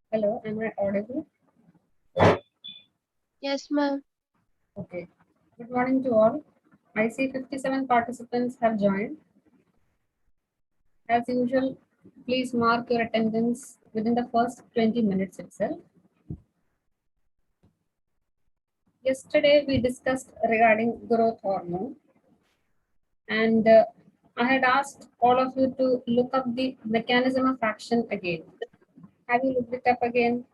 Hello, am I audible? Yes, ma'am. Okay. Good morning to all. I see 57 participants have joined. As usual, please mark your attendance within the first 20 minutes itself. Yesterday, we discussed regarding growth hormone, and I had asked all of you to look up the mechanism of action again. Have you looked it up again?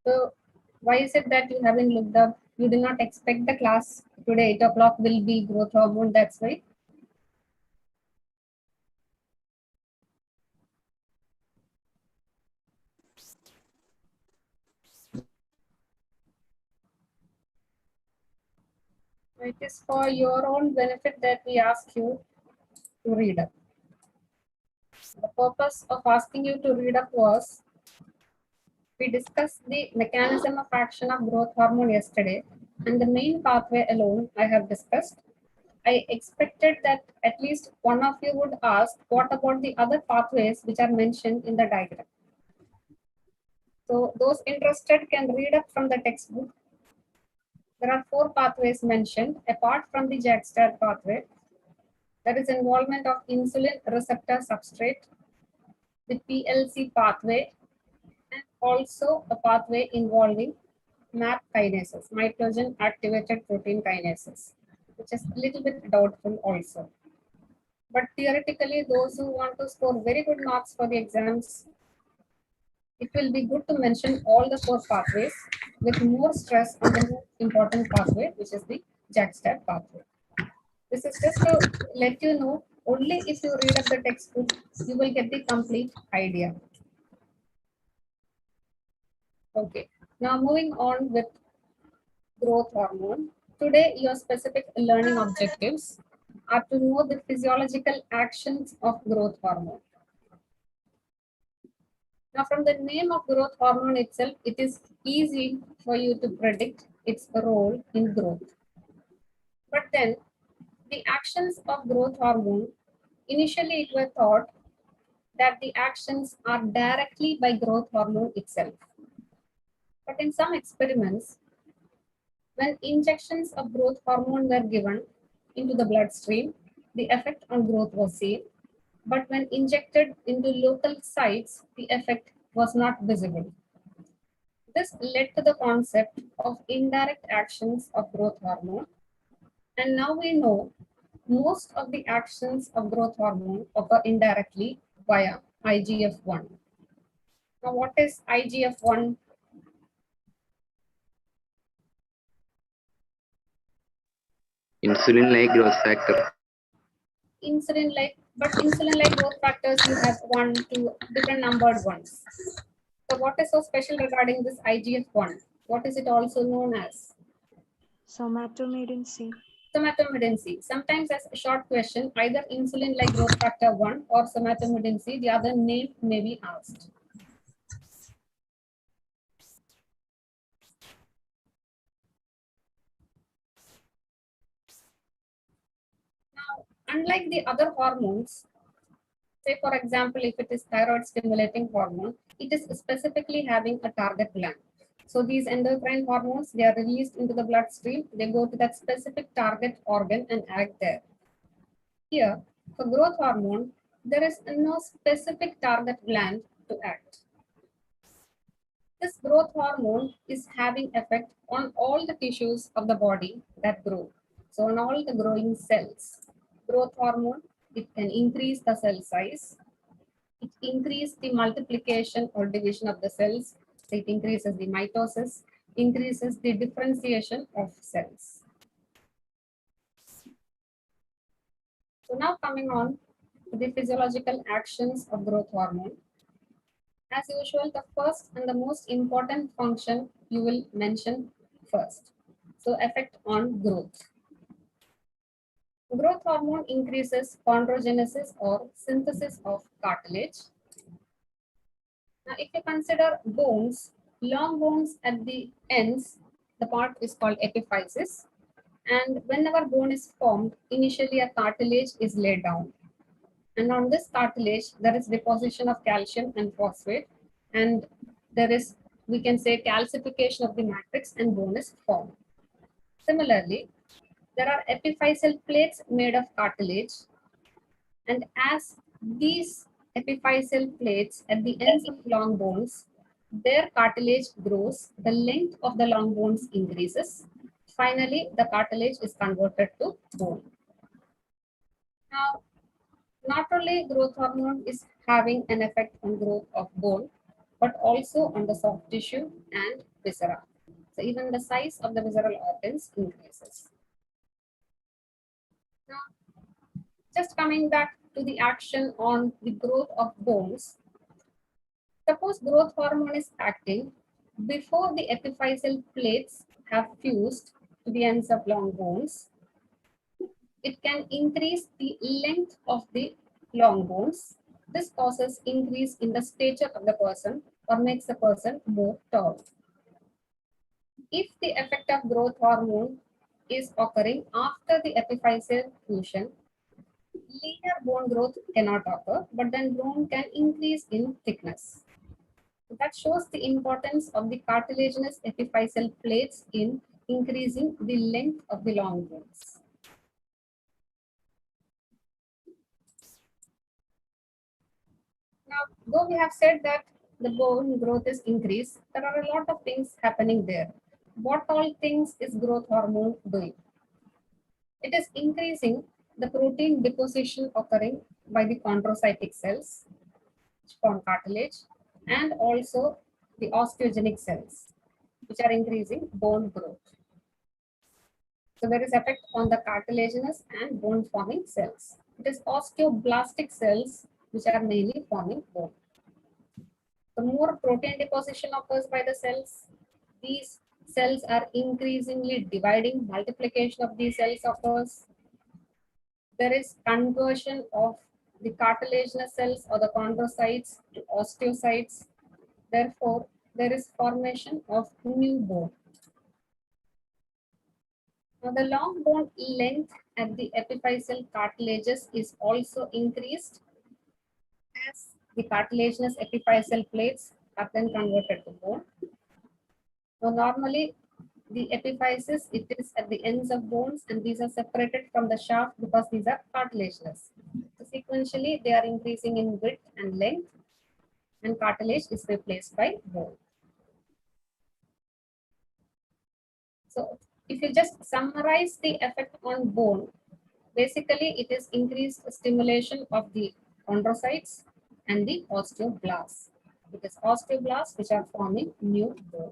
So, why is it that you haven't looked up? You did not expect the class today, 8 o'clock, will be growth hormone, that's why. It is for your own benefit that we ask you to read up. The purpose of asking you to read up was we discussed the mechanism of action of growth hormone yesterday, and the main pathway alone I have discussed. I expected that at least one of you would ask, what about the other pathways which are mentioned in the diagram? So those interested can read up from the textbook. There are 4 pathways mentioned apart from the JAK-STAT pathway. There is involvement of insulin receptor substrate, the PLC pathway, and also a pathway involving MAP kinases, mitogen activated protein kinases, which is a little bit doubtful also. But theoretically, those who want to score very good marks for the exams, it will be good to mention all the 4 pathways with more stress on the most important pathway, which is the JAK-STAT pathway. This is just to let you know, only if you read up the textbook, you will get the complete idea. Okay, now moving on with growth hormone. Today, your specific learning objectives are to know the physiological actions of growth hormone. Now, from the name of growth hormone itself, it is easy for you to predict its role in growth. But then, the actions of growth hormone, initially it was thought that the actions are directly by growth hormone itself. But in some experiments, when injections of growth hormone were given into the bloodstream, the effect on growth was seen. But when injected into local sites, the effect was not visible. This led to the concept of indirect actions of growth hormone. And now we know most of the actions of growth hormone occur indirectly via IGF-1. Now, what is IGF-1? Insulin-like growth factor. Insulin-like, but insulin-like growth factors, you have 1, 2 different numbered ones. So what is so special regarding this IGF-1? What is it also known as? Somatomedin C. Somatomedin C. Sometimes as a short question, either insulin-like growth factor 1 or somatomedin C, the other name may be asked. Now, Unlike the other hormones, say for example, if it is thyroid stimulating hormone, it is specifically having a target gland. So these endocrine hormones, they are released into the bloodstream, they go to that specific target organ and act there. Here, for growth hormone, there is no specific target gland to act. This growth hormone is having effect on all the tissues of the body that grow. So on all the growing cells. Growth hormone, it can increase the cell size. It increases the multiplication or division of the cells. So it increases the mitosis, increases the differentiation of cells. So now coming on to the physiological actions of growth hormone. As usual, the first and the most important function you will mention first. So effect on growth. Growth hormone increases chondrogenesis or synthesis of cartilage. Now, if you consider bones, long bones at the ends, the part is called epiphysis. And whenever bone is formed, initially a cartilage is laid down. And on this cartilage, there is deposition of calcium and phosphate. And there is, we can say, calcification of the matrix and bone is formed. Similarly, there are epiphyseal plates made of cartilage. And as these epiphyseal plates at the ends of long bones, their cartilage grows, the length of the long bones increases. Finally, the cartilage is converted to bone. Now, not only growth hormone is having an effect on growth of bone, but also on the soft tissue and viscera. So even the size of the visceral organs increases. Now, just coming back to the action on the growth of bones. Suppose growth hormone is acting before the epiphyseal plates have fused to the ends of long bones. It can increase the length of the long bones. This causes increase in the stature of the person or makes the person more tall. If the effect of growth hormone is occurring after the epiphyseal fusion, linear bone growth cannot occur, but then bone can increase in thickness. That shows the importance of the cartilaginous epiphyseal plates in increasing the length of the long bones. Now, though we have said that the bone growth is increased, there are a lot of things happening there. What all things is growth hormone doing? It is increasing the protein deposition occurring by the chondrocytic cells, which form cartilage, and also the osteogenic cells, which are increasing bone growth. So there is effect on the cartilaginous and bone forming cells. It is osteoblastic cells which are mainly forming bone. The more protein deposition occurs by the cells, these cells are increasingly dividing, multiplication of these cells occurs. There is conversion of the cartilaginous cells or the chondrocytes to osteocytes. Therefore, there is formation of new bone. Now, the long bone length at the epiphyseal cartilages is also increased as the cartilaginous epiphyseal plates are then converted to bone. Now, normally, the epiphysis, it is at the ends of bones and these are separated from the shaft because these are cartilaginous. So, sequentially, they are increasing in width and length and cartilage is replaced by bone. So, if you just summarize the effect on bone, basically it is increased stimulation of the chondrocytes and the osteoblasts. It is osteoblasts which are forming new bone.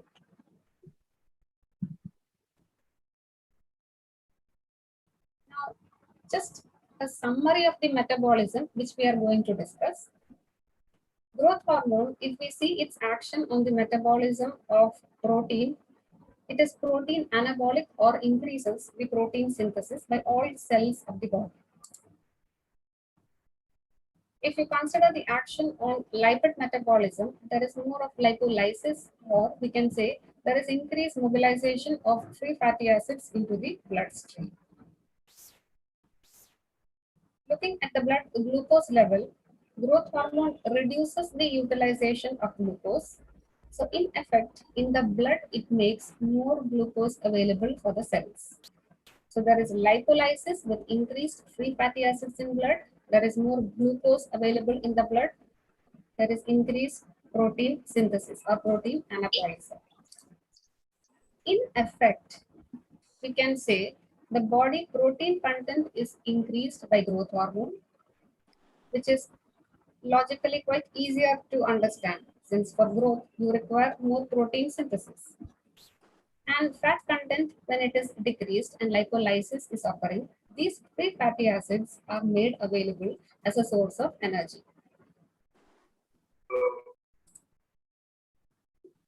Now, just a summary of the metabolism which we are going to discuss. Growth hormone, if we see its action on the metabolism of protein, it is protein anabolic or increases the protein synthesis by all cells of the body. If you consider the action on lipid metabolism, there is more of lipolysis, or we can say there is increased mobilization of free fatty acids into the bloodstream. Looking at the blood glucose level, growth hormone reduces the utilization of glucose. So in effect, in the blood, it makes more glucose available for the cells. So there is lipolysis with increased free fatty acids in blood. There is more glucose available in the blood. There is increased protein synthesis or protein anabolism. In effect, we can say the body protein content is increased by growth hormone, which is logically quite easier to understand since for growth you require more protein synthesis. And fat content, when it is decreased and lipolysis is occurring, these free fatty acids are made available as a source of energy.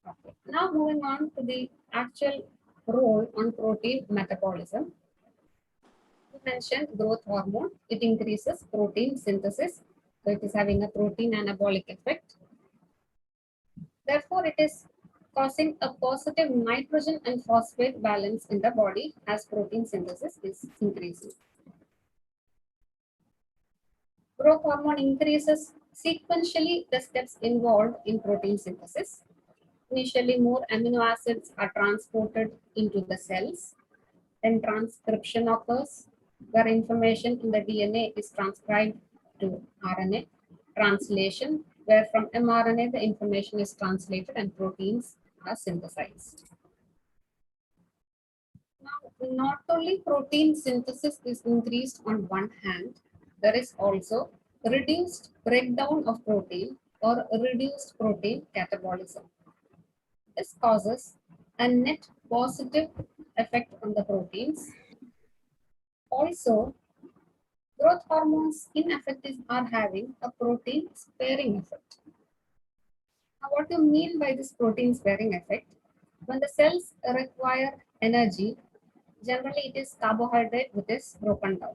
Okay. Now moving on to the actual role on protein metabolism. We mentioned growth hormone. It increases protein synthesis. So it is having a protein anabolic effect. Therefore, it is causing a positive nitrogen and phosphate balance in the body as protein synthesis is increasing. Growth hormone increases sequentially the steps involved in protein synthesis. Initially, more amino acids are transported into the cells. Then transcription occurs, where information in the DNA is transcribed to RNA. Translation, where from mRNA the information is translated and proteins are synthesized. Now, not only protein synthesis is increased on one hand, there is also reduced breakdown of protein or reduced protein catabolism. This causes a net positive effect on the proteins. Also, growth hormones in effect are having a protein sparing effect. Now, what do you mean by this protein sparing effect? When the cells require energy, generally it is carbohydrate which is broken down.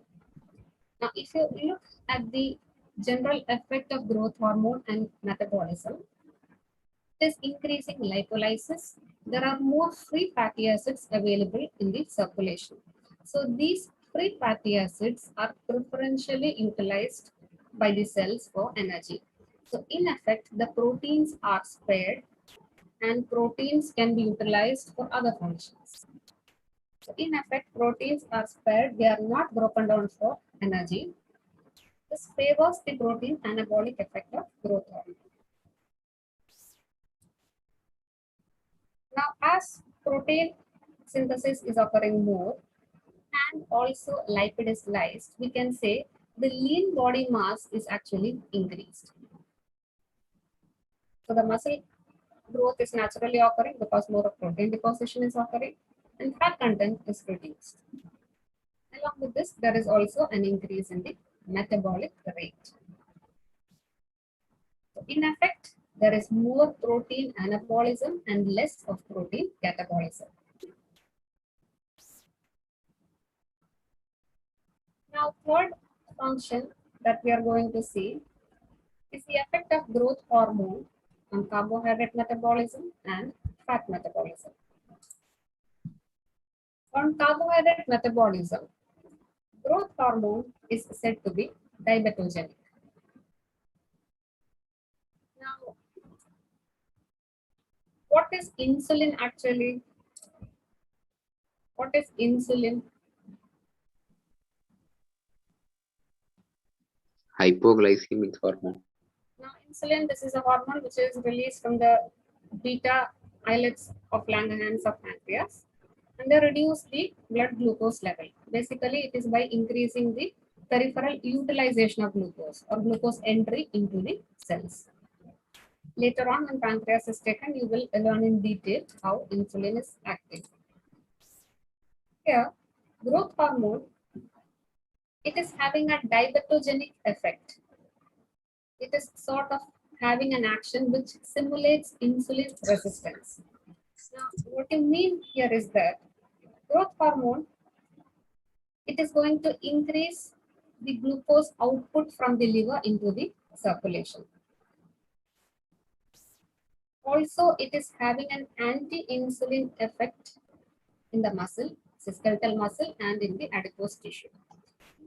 Now, if you look at the general effect of growth hormone and metabolism, it is increasing lipolysis. There are more free fatty acids available in the circulation. So these free fatty acids are preferentially utilized by the cells for energy. So in effect, the proteins are spared and proteins can be utilized for other functions. So in effect, proteins are spared, they are not broken down for energy. This favors the protein anabolic effect of growth hormone. Now, as protein synthesis is occurring more and also lipid is lysed, we can say the lean body mass is actually increased. So the muscle growth is naturally occurring because more of protein deposition is occurring and fat content is reduced. Along with this, there is also an increase in the metabolic rate. So in effect, there is more protein anabolism and less of protein catabolism. Now, third function that we are going to see is the effect of growth hormone on carbohydrate metabolism and fat metabolism. On carbohydrate metabolism, growth hormone is said to be diabetogenic. Now, what is insulin actually? What is insulin? Hypoglycemic hormone. Now, insulin, this is a hormone which is released from the beta islets of Langerhans of pancreas, and they reduce the blood glucose level. Basically, it is by increasing the peripheral utilization of glucose or glucose entry into the cells. Later on, when pancreas is taken, you will learn in detail how insulin is active. Here, growth hormone, it is having a diabetogenic effect. It is sort of having an action which simulates insulin resistance. Now, what you mean here is that growth hormone, it is going to increase the glucose output from the liver into the circulation. Also, it is having an anti-insulin effect in the muscle, skeletal muscle, and in the adipose tissue.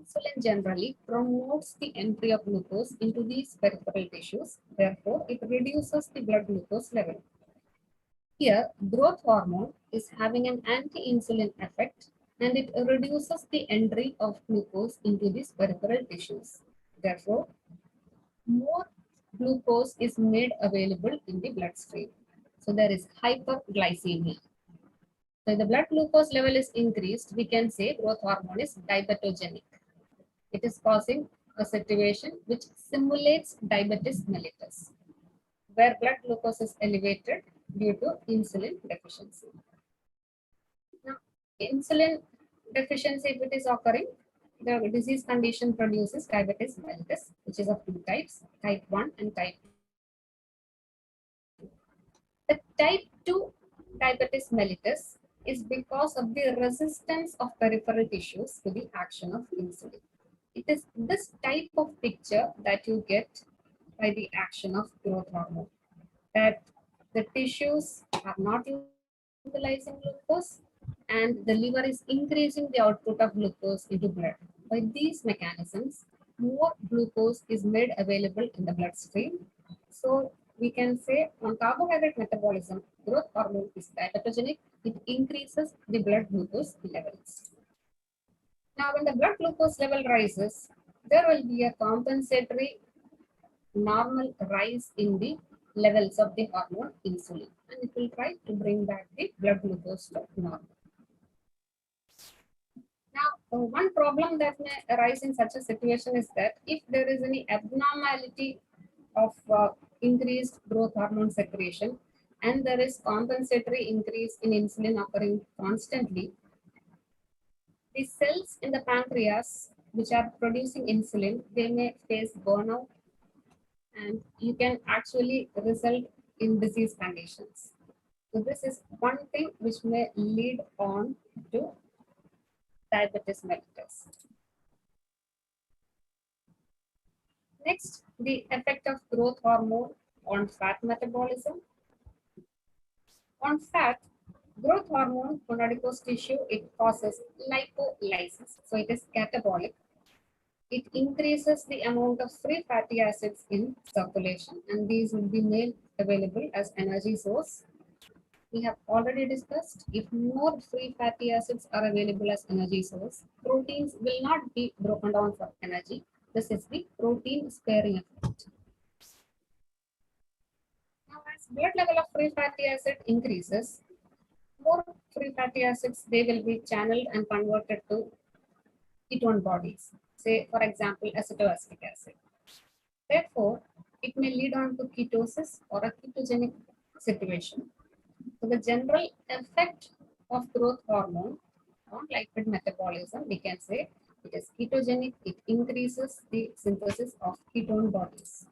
Insulin generally promotes the entry of glucose into these peripheral tissues. Therefore, it reduces the blood glucose level. Here, growth hormone is having an anti-insulin effect and it reduces the entry of glucose into these peripheral tissues. Therefore, more glucose is made available in the bloodstream. So there is hyperglycemia. So if the blood glucose level is increased, we can say growth hormone is diabetogenic. It is causing a situation which simulates diabetes mellitus, where blood glucose is elevated due to insulin deficiency. Now, insulin deficiency, if it is occurring, the disease condition produces diabetes mellitus, which is of two types, type 1 and type 2. The type 2 diabetes mellitus is because of the resistance of peripheral tissues to the action of insulin. It is this type of picture that you get by the action of growth hormone, that the tissues are not utilizing glucose and the liver is increasing the output of glucose into blood. By these mechanisms, more glucose is made available in the bloodstream. So we can say on carbohydrate metabolism, growth hormone is diabetogenic. It increases the blood glucose levels. Now, when the blood glucose level rises, there will be a compensatory normal rise in the levels of the hormone insulin, and it will try to bring back the blood glucose to normal. Now, one problem that may arise in such a situation is that if there is any abnormality of increased growth hormone secretion and there is compensatory increase in insulin occurring constantly, the cells in the pancreas which are producing insulin, they may face burnout and you can actually result in disease conditions. So this is one thing which may lead on to diabetes mellitus. Next, the effect of growth hormone on fat metabolism. On fat, growth hormone on adipose tissue, it causes lipolysis. So it is catabolic. It increases the amount of free fatty acids in circulation, and these will be made available as energy source. We have already discussed, if more free fatty acids are available as energy source, proteins will not be broken down for energy. This is the protein sparing effect. Now, as blood level of free fatty acid increases, more free fatty acids, they will be channeled and converted to ketone bodies, say for example acetoacetic acid. Therefore, it may lead on to ketosis or a ketogenic situation. So the general effect of growth hormone on lipid metabolism, we can say it is ketogenic. It increases the synthesis of ketone bodies.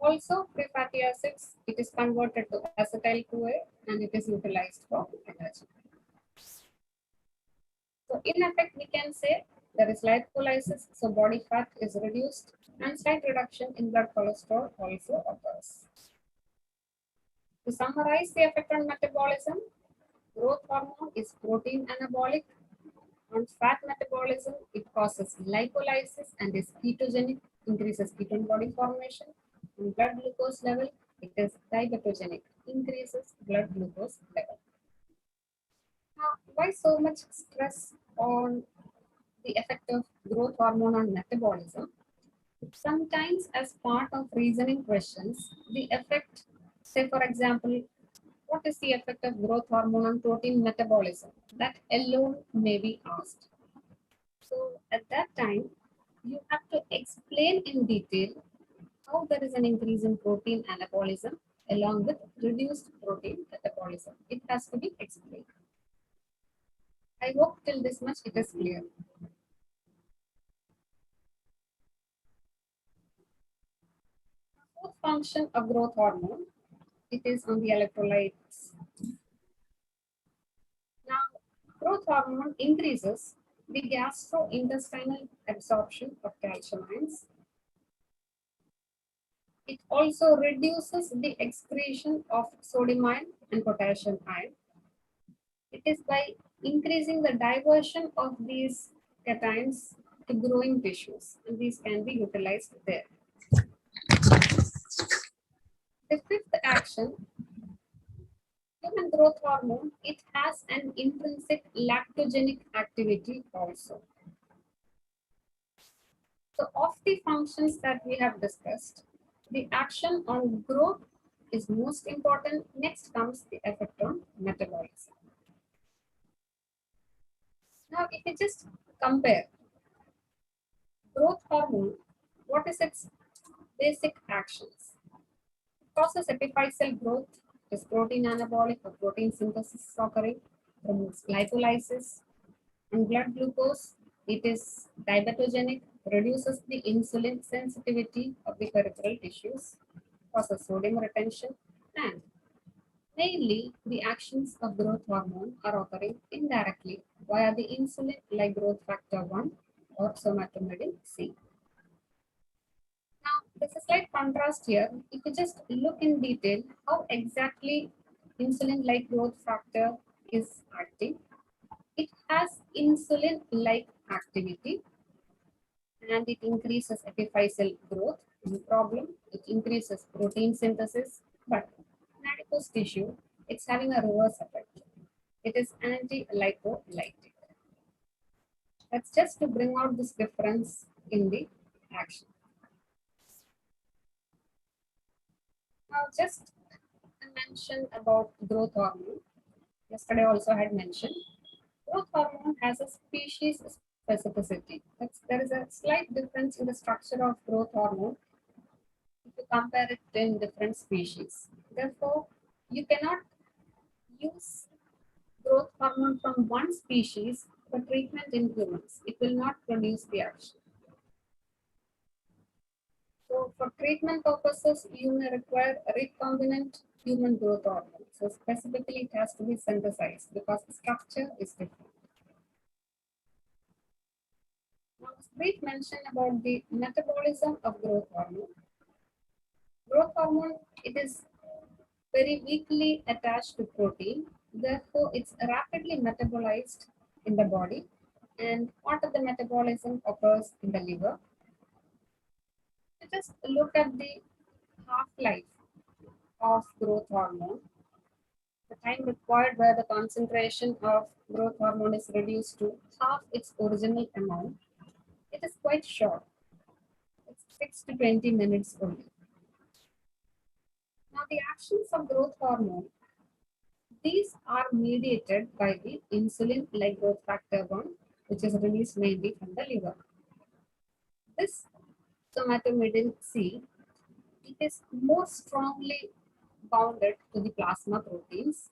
Also, free fatty acids, it is converted to acetyl-CoA and it is utilized for energy. So in effect, we can say there is lipolysis, so body fat is reduced and slight reduction in blood cholesterol also occurs. To summarize the effect on metabolism, growth hormone is protein anabolic. On fat metabolism, it causes lipolysis and is ketogenic, increases ketone body formation. On blood glucose level, it is diabetogenic, increases blood glucose level. Now, why so much stress on the effect of growth hormone on metabolism? Sometimes as part of reasoning questions, the effect, say for example, what is the effect of growth hormone on protein metabolism? That alone may be asked. So at that time, you have to explain in detail how there is an increase in protein anabolism along with reduced protein metabolism. It has to be explained. I hope till this much it is clear. Fourth function of growth hormone, it is on the electrolytes. Now, growth hormone increases the gastrointestinal absorption of calcium ions. It also reduces the excretion of sodium ion and potassium ion. It is by increasing the diversion of these cations to growing tissues, and these can be utilized there. The fifth action, human growth hormone, it has an intrinsic lactogenic activity also. So of the functions that we have discussed, the action on growth is most important. Next comes the effect on metabolism. Now, if you just compare growth hormone, what is its basic actions? It causes epiphyseal growth, is protein anabolic or protein synthesis occurring, promotes lipolysis and blood glucose. It is diabetogenic, reduces the insulin sensitivity of the peripheral tissues, causes sodium retention, and mainly the actions of growth hormone are occurring indirectly via the insulin like growth factor 1 or somatomedin C. Now, there's a slight contrast here. If you just look in detail how exactly insulin like growth factor is acting, it has insulin like activity and it increases epiphyseal growth. No problem. It increases protein synthesis, but in adipose tissue, it's having a reverse effect. It is anti-lipolytic. That's just to bring out this difference in the action. Now, just a mention about growth hormone. Yesterday also I had mentioned. Growth hormone has a species specificity. There is a slight difference in the structure of growth hormone if you compare it in different species. Therefore, you cannot use growth hormone from one species for treatment in humans. It will not produce the action. So for treatment purposes, you may require recombinant human growth hormone. So specifically, it has to be synthesized because the structure is different. Now, a brief mention about the metabolism of growth hormone. Growth hormone, it is very weakly attached to protein. Therefore, it's rapidly metabolized in the body, and part of the metabolism occurs in the liver. So just look at the half-life of growth hormone. The time required where the concentration of growth hormone is reduced to half its original amount, it is quite short. It's 6 to 20 minutes only. Now, the actions of growth hormone, these are mediated by the insulin like growth factor 1, which is released mainly from the liver. This somatomedin C, it is more strongly bounded to the plasma proteins.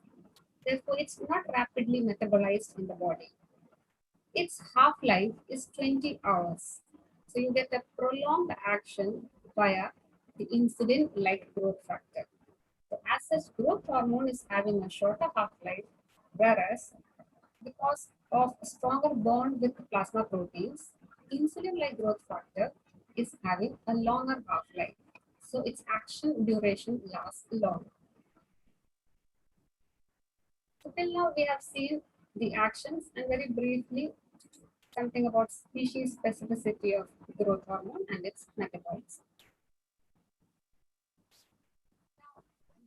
Therefore, it's not rapidly metabolized in the body. Its half-life is 20 hours. So you get a prolonged action via the insulin-like growth factor. So as such, growth hormone is having a shorter half-life, whereas because of a stronger bond with plasma proteins, insulin-like growth factor is having a longer half-life. So its action duration lasts longer. So till now we have seen the actions and very briefly something about species specificity of growth hormone and its metabolism.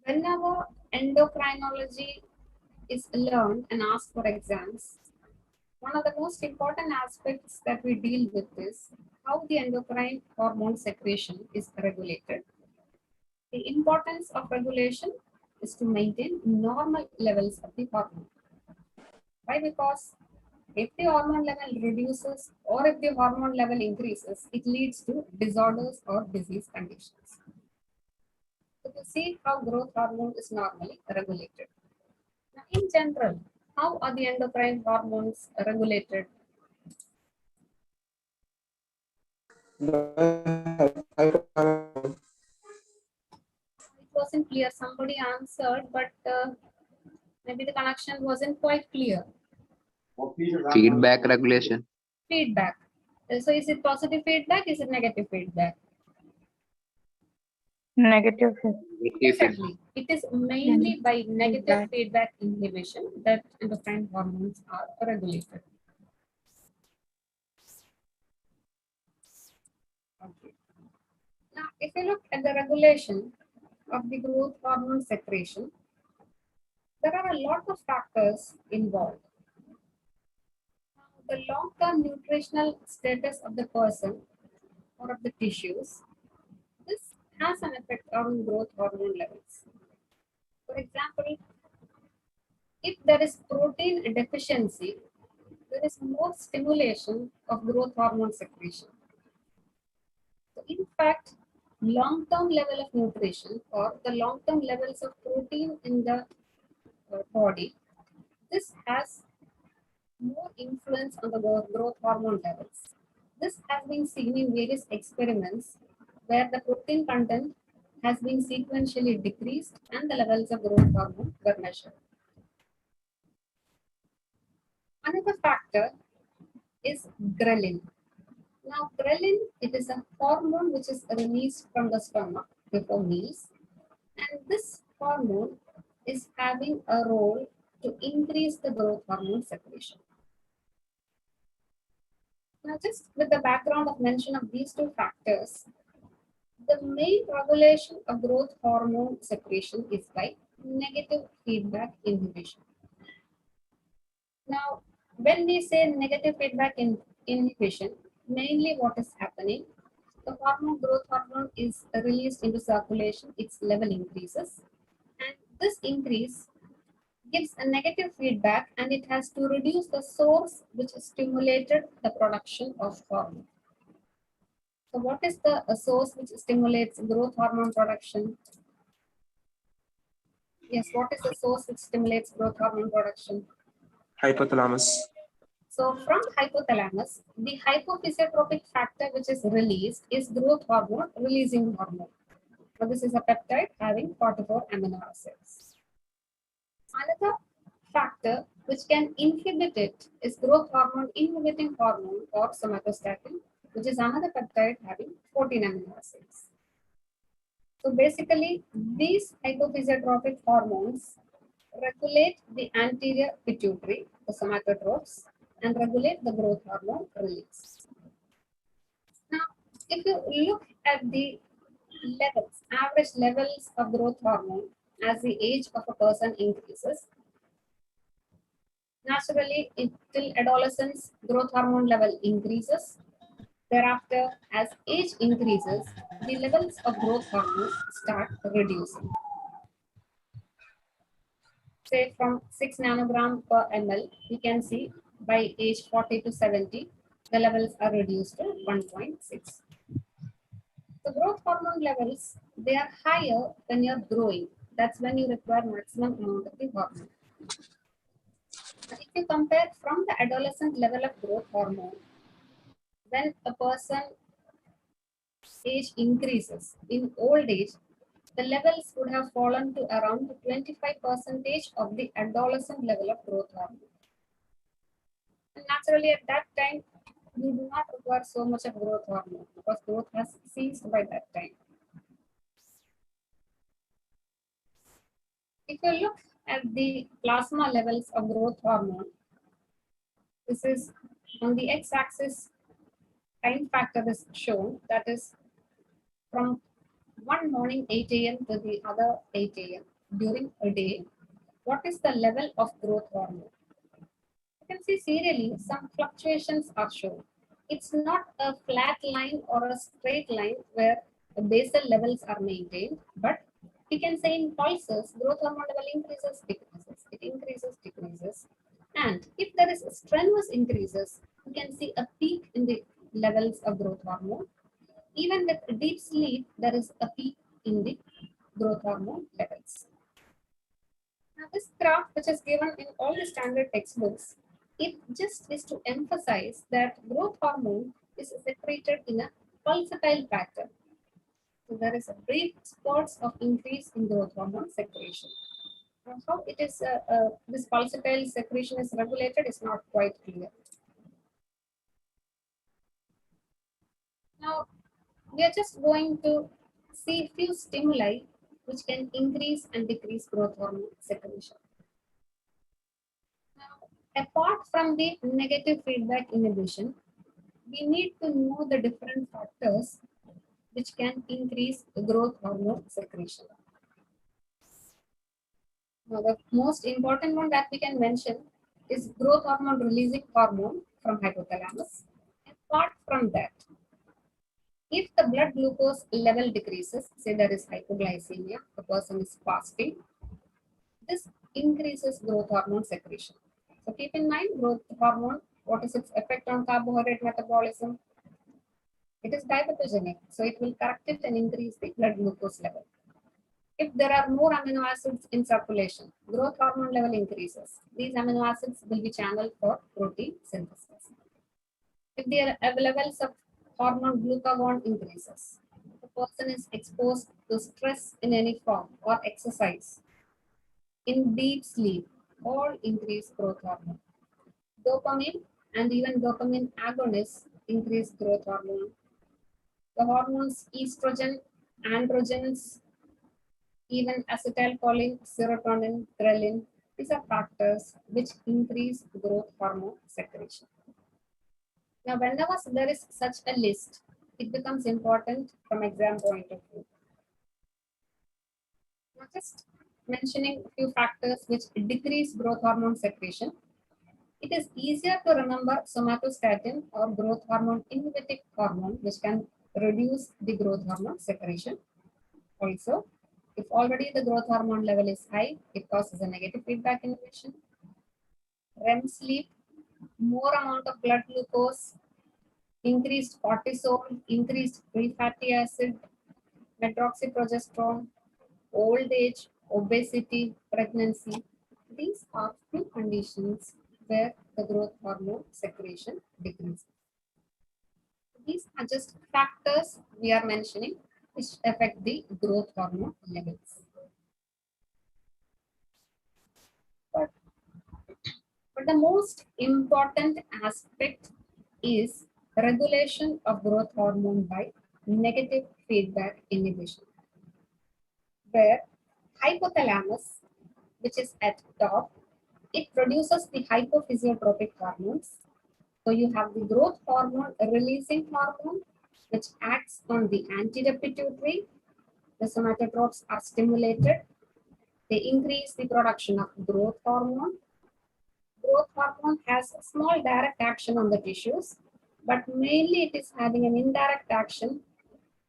Whenever endocrinology is learned and asked for exams, one of the most important aspects that we deal with is how the endocrine hormone secretion is regulated. The importance of regulation is to maintain normal levels of the hormone. Why? Because if the hormone level reduces or if the hormone level increases, it leads to disorders or disease conditions. So to see how growth hormone is normally regulated. Now, in general, how are the endocrine hormones regulated? It wasn't clear. Somebody answered, but maybe the connection wasn't quite clear. Feedback regulation. Feedback. So is it positive feedback? Is it negative feedback? Negative. Exactly. It is mainly by negative feedback inhibition that endocrine hormones are regulated. Now, if you look at the regulation of the growth hormone secretion, there are a lot of factors involved. Now, the long-term nutritional status of the person or of the tissues, this has an effect on growth hormone levels. For example, if there is protein deficiency, there is more stimulation of growth hormone secretion. So in fact, long-term level of nutrition or the long-term levels of protein in the body, this has more influence on the growth hormone levels. This has been seen in various experiments where the protein content has been sequentially decreased and the levels of growth hormone were measured. Another factor is ghrelin. Now, ghrelin, it is a hormone which is released from the stomach before meals, and this hormone is having a role to increase the growth hormone secretion. Now, just with the background of mention of these two factors, the main regulation of growth hormone secretion is by negative feedback inhibition. Now, when we say negative feedback inhibition, mainly what is happening, the hormone growth hormone is released into circulation, its level increases, and this increase gives a negative feedback and it has to reduce the source which stimulated the production of hormone. So what is the source which stimulates growth hormone production? Yes, what is the source which stimulates growth hormone production? Hypothalamus. So from hypothalamus, the hypophysiotropic factor which is released is growth hormone releasing hormone. So this is a peptide having 44 amino acids. Another factor which can inhibit it is growth hormone inhibiting hormone or somatostatin, which is another peptide having 14 amino acids. So basically, these hypophysiotropic hormones regulate the anterior pituitary, the somatotropes, and regulate the growth hormone release. Now, if you look at the levels, average levels of growth hormone as the age of a person increases, naturally, till adolescence, growth hormone level increases. Thereafter, as age increases, the levels of growth hormone start reducing. Say from 6 nanogram per ml, we can see by age 40 to 70, the levels are reduced to 1.6. The growth hormone levels, they are higher when you're growing. That's when you require maximum amount of the hormone. Now, if you compare from the adolescent level of growth hormone, when a person age increases, in old age, the levels would have fallen to around 25% of the adolescent level of growth hormone. And naturally, at that time, you do not require so much of growth hormone because growth has ceased by that time. If you look at the plasma levels of growth hormone, this is on the x-axis, time factor is shown, that is from one morning 8 a.m. to the other 8 a.m. during a day. What is the level of growth hormone? You can see serially some fluctuations are shown. It's not a flat line or a straight line where the basal levels are maintained, but we can say in pulses, growth hormone level increases, decreases, it increases, decreases. And if there is strenuous increases, you can see a peak in the levels of growth hormone. Even with deep sleep, there is a peak in the growth hormone levels. Now, this graph, which is given in all the standard textbooks, it just is to emphasize that growth hormone is secreted in a pulsatile pattern. So there is a brief spurts of increase in growth hormone secretion. Now, how it is this pulsatile secretion is regulated is not quite clear. Now, we are just going to see few stimuli which can increase and decrease growth hormone secretion. Now, apart from the negative feedback inhibition, we need to know the different factors which can increase growth hormone secretion. Now, the most important one that we can mention is growth hormone releasing hormone from hypothalamus. Apart from that, if the blood glucose level decreases, say there is hypoglycemia, the person is fasting, this increases growth hormone secretion. So keep in mind, growth hormone, what is its effect on carbohydrate metabolism? It is diabetogenic, so it will correct it and increase the blood glucose level. If there are more amino acids in circulation, growth hormone level increases. These amino acids will be channeled for protein synthesis. If the levels of hormone glucagon increases, the person is exposed to stress in any form or exercise, in deep sleep, all increase growth hormone. Dopamine and even dopamine agonists increase growth hormone. The hormones estrogen, androgens, even acetylcholine, serotonin, ghrelin, these are factors which increase growth hormone secretion. Now, whenever there is such a list, it becomes important from exam point of view. Now, just mentioning a few factors which decrease growth hormone secretion. It is easier to remember somatostatin or growth hormone inhibiting hormone, which can reduce the growth hormone secretion. Also, if already the growth hormone level is high, it causes a negative feedback inhibition. REM sleep, more amount of blood glucose, increased cortisol, increased free fatty acid, medroxyprogesterone, old age, obesity, pregnancy. These are few conditions where the growth hormone secretion decreases. These are just factors we are mentioning which affect the growth hormone levels. But the most important aspect is regulation of growth hormone by negative feedback inhibition, where hypothalamus, which is at top, it produces the hypophysiotropic hormones. So you have the growth hormone releasing hormone, which acts on the anterior pituitary. The somatotropes are stimulated. They increase the production of growth hormone. Growth hormone has a small direct action on the tissues, but mainly it is having an indirect action.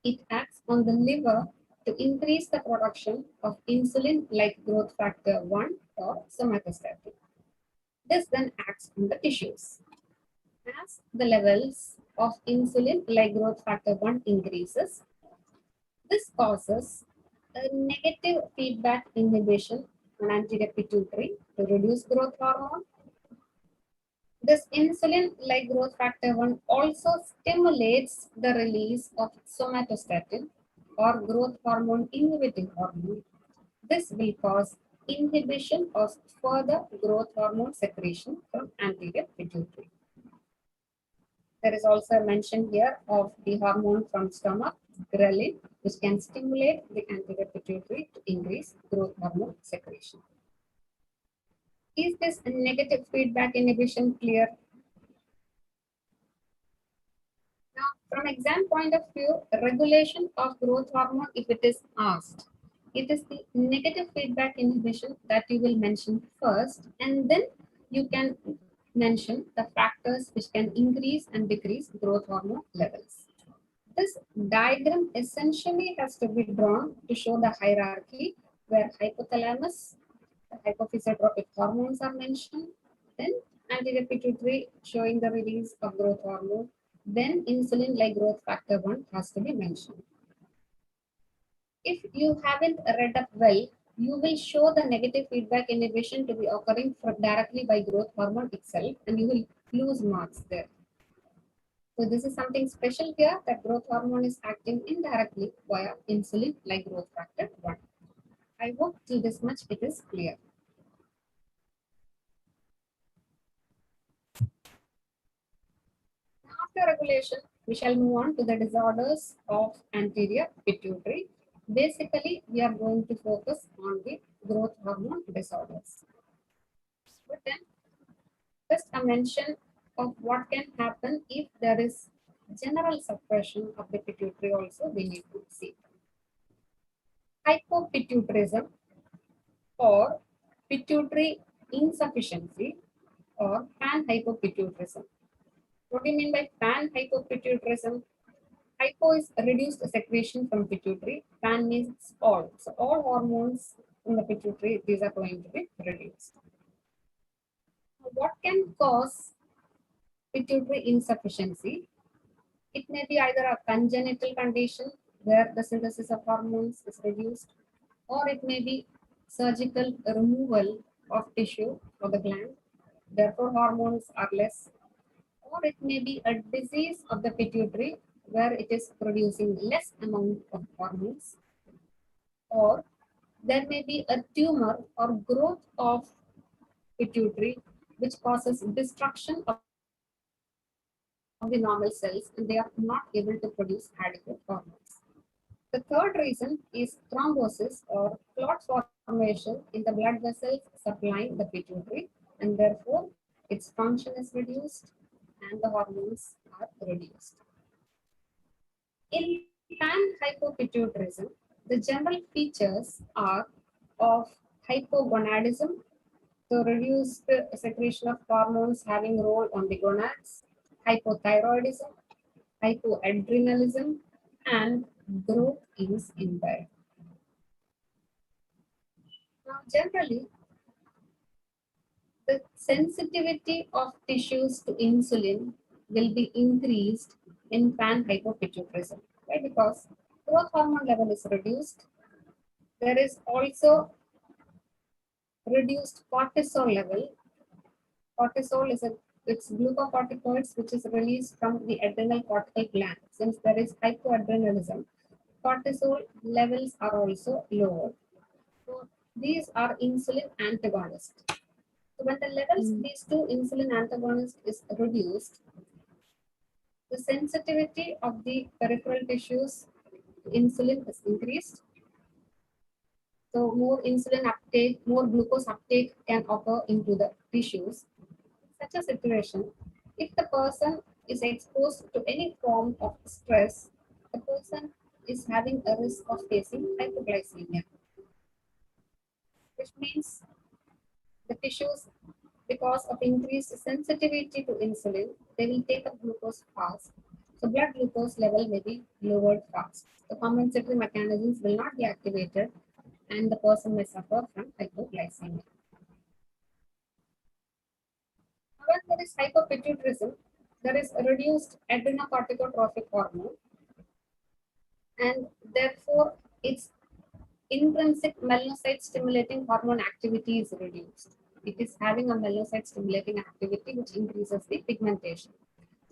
It acts on the liver to increase the production of insulin like growth factor 1 or somatostatin. This then acts on the tissues. As the levels of insulin like growth factor 1 increases, this causes a negative feedback inhibition on anterior pituitary to reduce growth hormone. This insulin like growth factor 1 also stimulates the release of somatostatin or growth hormone inhibiting hormone. This will cause inhibition of further growth hormone secretion from anterior pituitary. There is also a mention here of the hormone from stomach, ghrelin, which can stimulate the anterior pituitary to increase growth hormone secretion. Is this negative feedback inhibition clear? Now, from exam point of view, regulation of growth hormone, if it is asked, it is the negative feedback inhibition that you will mention first, and then you can mention the factors which can increase and decrease growth hormone levels. This diagram essentially has to be drawn to show the hierarchy where hypothalamus, the hypophysiotropic hormones are mentioned, then anterior pituitary showing the release of growth hormone, then insulin like growth factor 1 has to be mentioned. If you haven't read up well, you will show the negative feedback inhibition to be occurring directly by growth hormone itself, and you will lose marks there. So this is something special here, that growth hormone is acting indirectly via insulin like growth factor 1. I hope till this much it is clear. After regulation, we shall move on to the disorders of anterior pituitary. Basically, we are going to focus on the growth hormone disorders. But then, just a mention of what can happen if there is general suppression of the pituitary also we need to see. Hypopituitarism or pituitary insufficiency or panhypopituitarism. What do you mean by panhypopituitarism? Hypo is reduced secretion from pituitary. Pan means all. So all hormones in the pituitary, these are going to be reduced. What can cause pituitary insufficiency? It may be either a congenital condition where the synthesis of hormones is reduced, or it may be surgical removal of tissue or the gland, therefore hormones are less, or it may be a disease of the pituitary where it is producing less amount of hormones, or there may be a tumor or growth of pituitary which causes destruction of the normal cells and they are not able to produce adequate hormones. The third reason is thrombosis or clot formation in the blood vessels supplying the pituitary, and therefore its function is reduced and the hormones are reduced. In panhypopituitarism, the general features are of hypogonadism, so reduced secretion of hormones having role on the gonads, hypothyroidism, hypoadrenalism, and growth is impaired. Now, generally, the sensitivity of tissues to insulin will be increased in panhypopituitarism, right? Because growth hormone level is reduced. There is also reduced cortisol level. Cortisol is it's glucocorticoids which is released from the adrenal cortical gland. Since there is hypoadrenalism, cortisol levels are also lower. So these are insulin antagonists. So when the levels of these two insulin antagonists is reduced, the sensitivity of the peripheral tissues to insulin is increased. So more insulin uptake, more glucose uptake can occur into the tissues. In such a situation, if the person is exposed to any form of stress, the person is having a risk of facing hypoglycemia, which means the tissues, because of increased sensitivity to insulin, they will take up glucose fast. So blood glucose level may be lowered fast. The compensatory mechanisms will not be activated and the person may suffer from hypoglycemia. When there is hypopituitarism, there is a reduced adrenocorticotropic hormone and therefore its intrinsic melanocyte stimulating hormone activity is reduced. It is having a melanocyte stimulating activity which increases the pigmentation.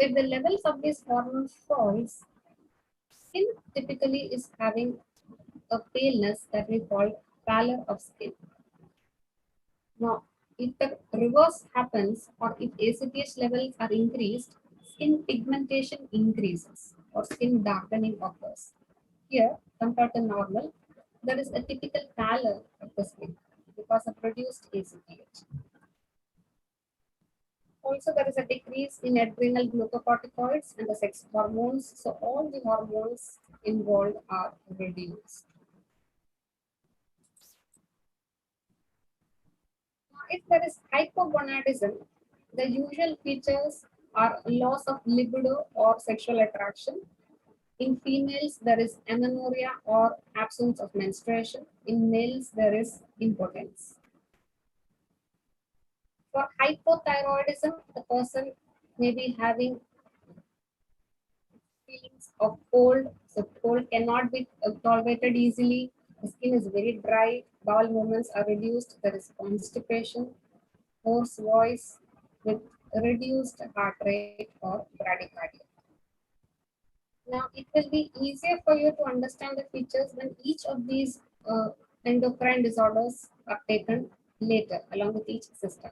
So if the levels of this hormone falls, skin typically is having a paleness that we call pallor of skin. Now, if the reverse happens or if ACTH levels are increased, skin pigmentation increases or skin darkening occurs. Here, compared to normal, there is a typical pallor of the skin because of reduced ACTH. Also, there is a decrease in adrenal glucocorticoids and the sex hormones. So, all the hormones involved are reduced. Now, if there is hypogonadism, the usual features are loss of libido or sexual attraction. In females, there is amenorrhea or absence of menstruation. In males, there is impotence. For hypothyroidism, the person may be having feelings of cold. So cold cannot be tolerated easily. The skin is very dry. Bowel movements are reduced. There is constipation, hoarse voice with reduced heart rate or bradycardia. Now, it will be easier for you to understand the features when each of these endocrine disorders are taken later along with each system.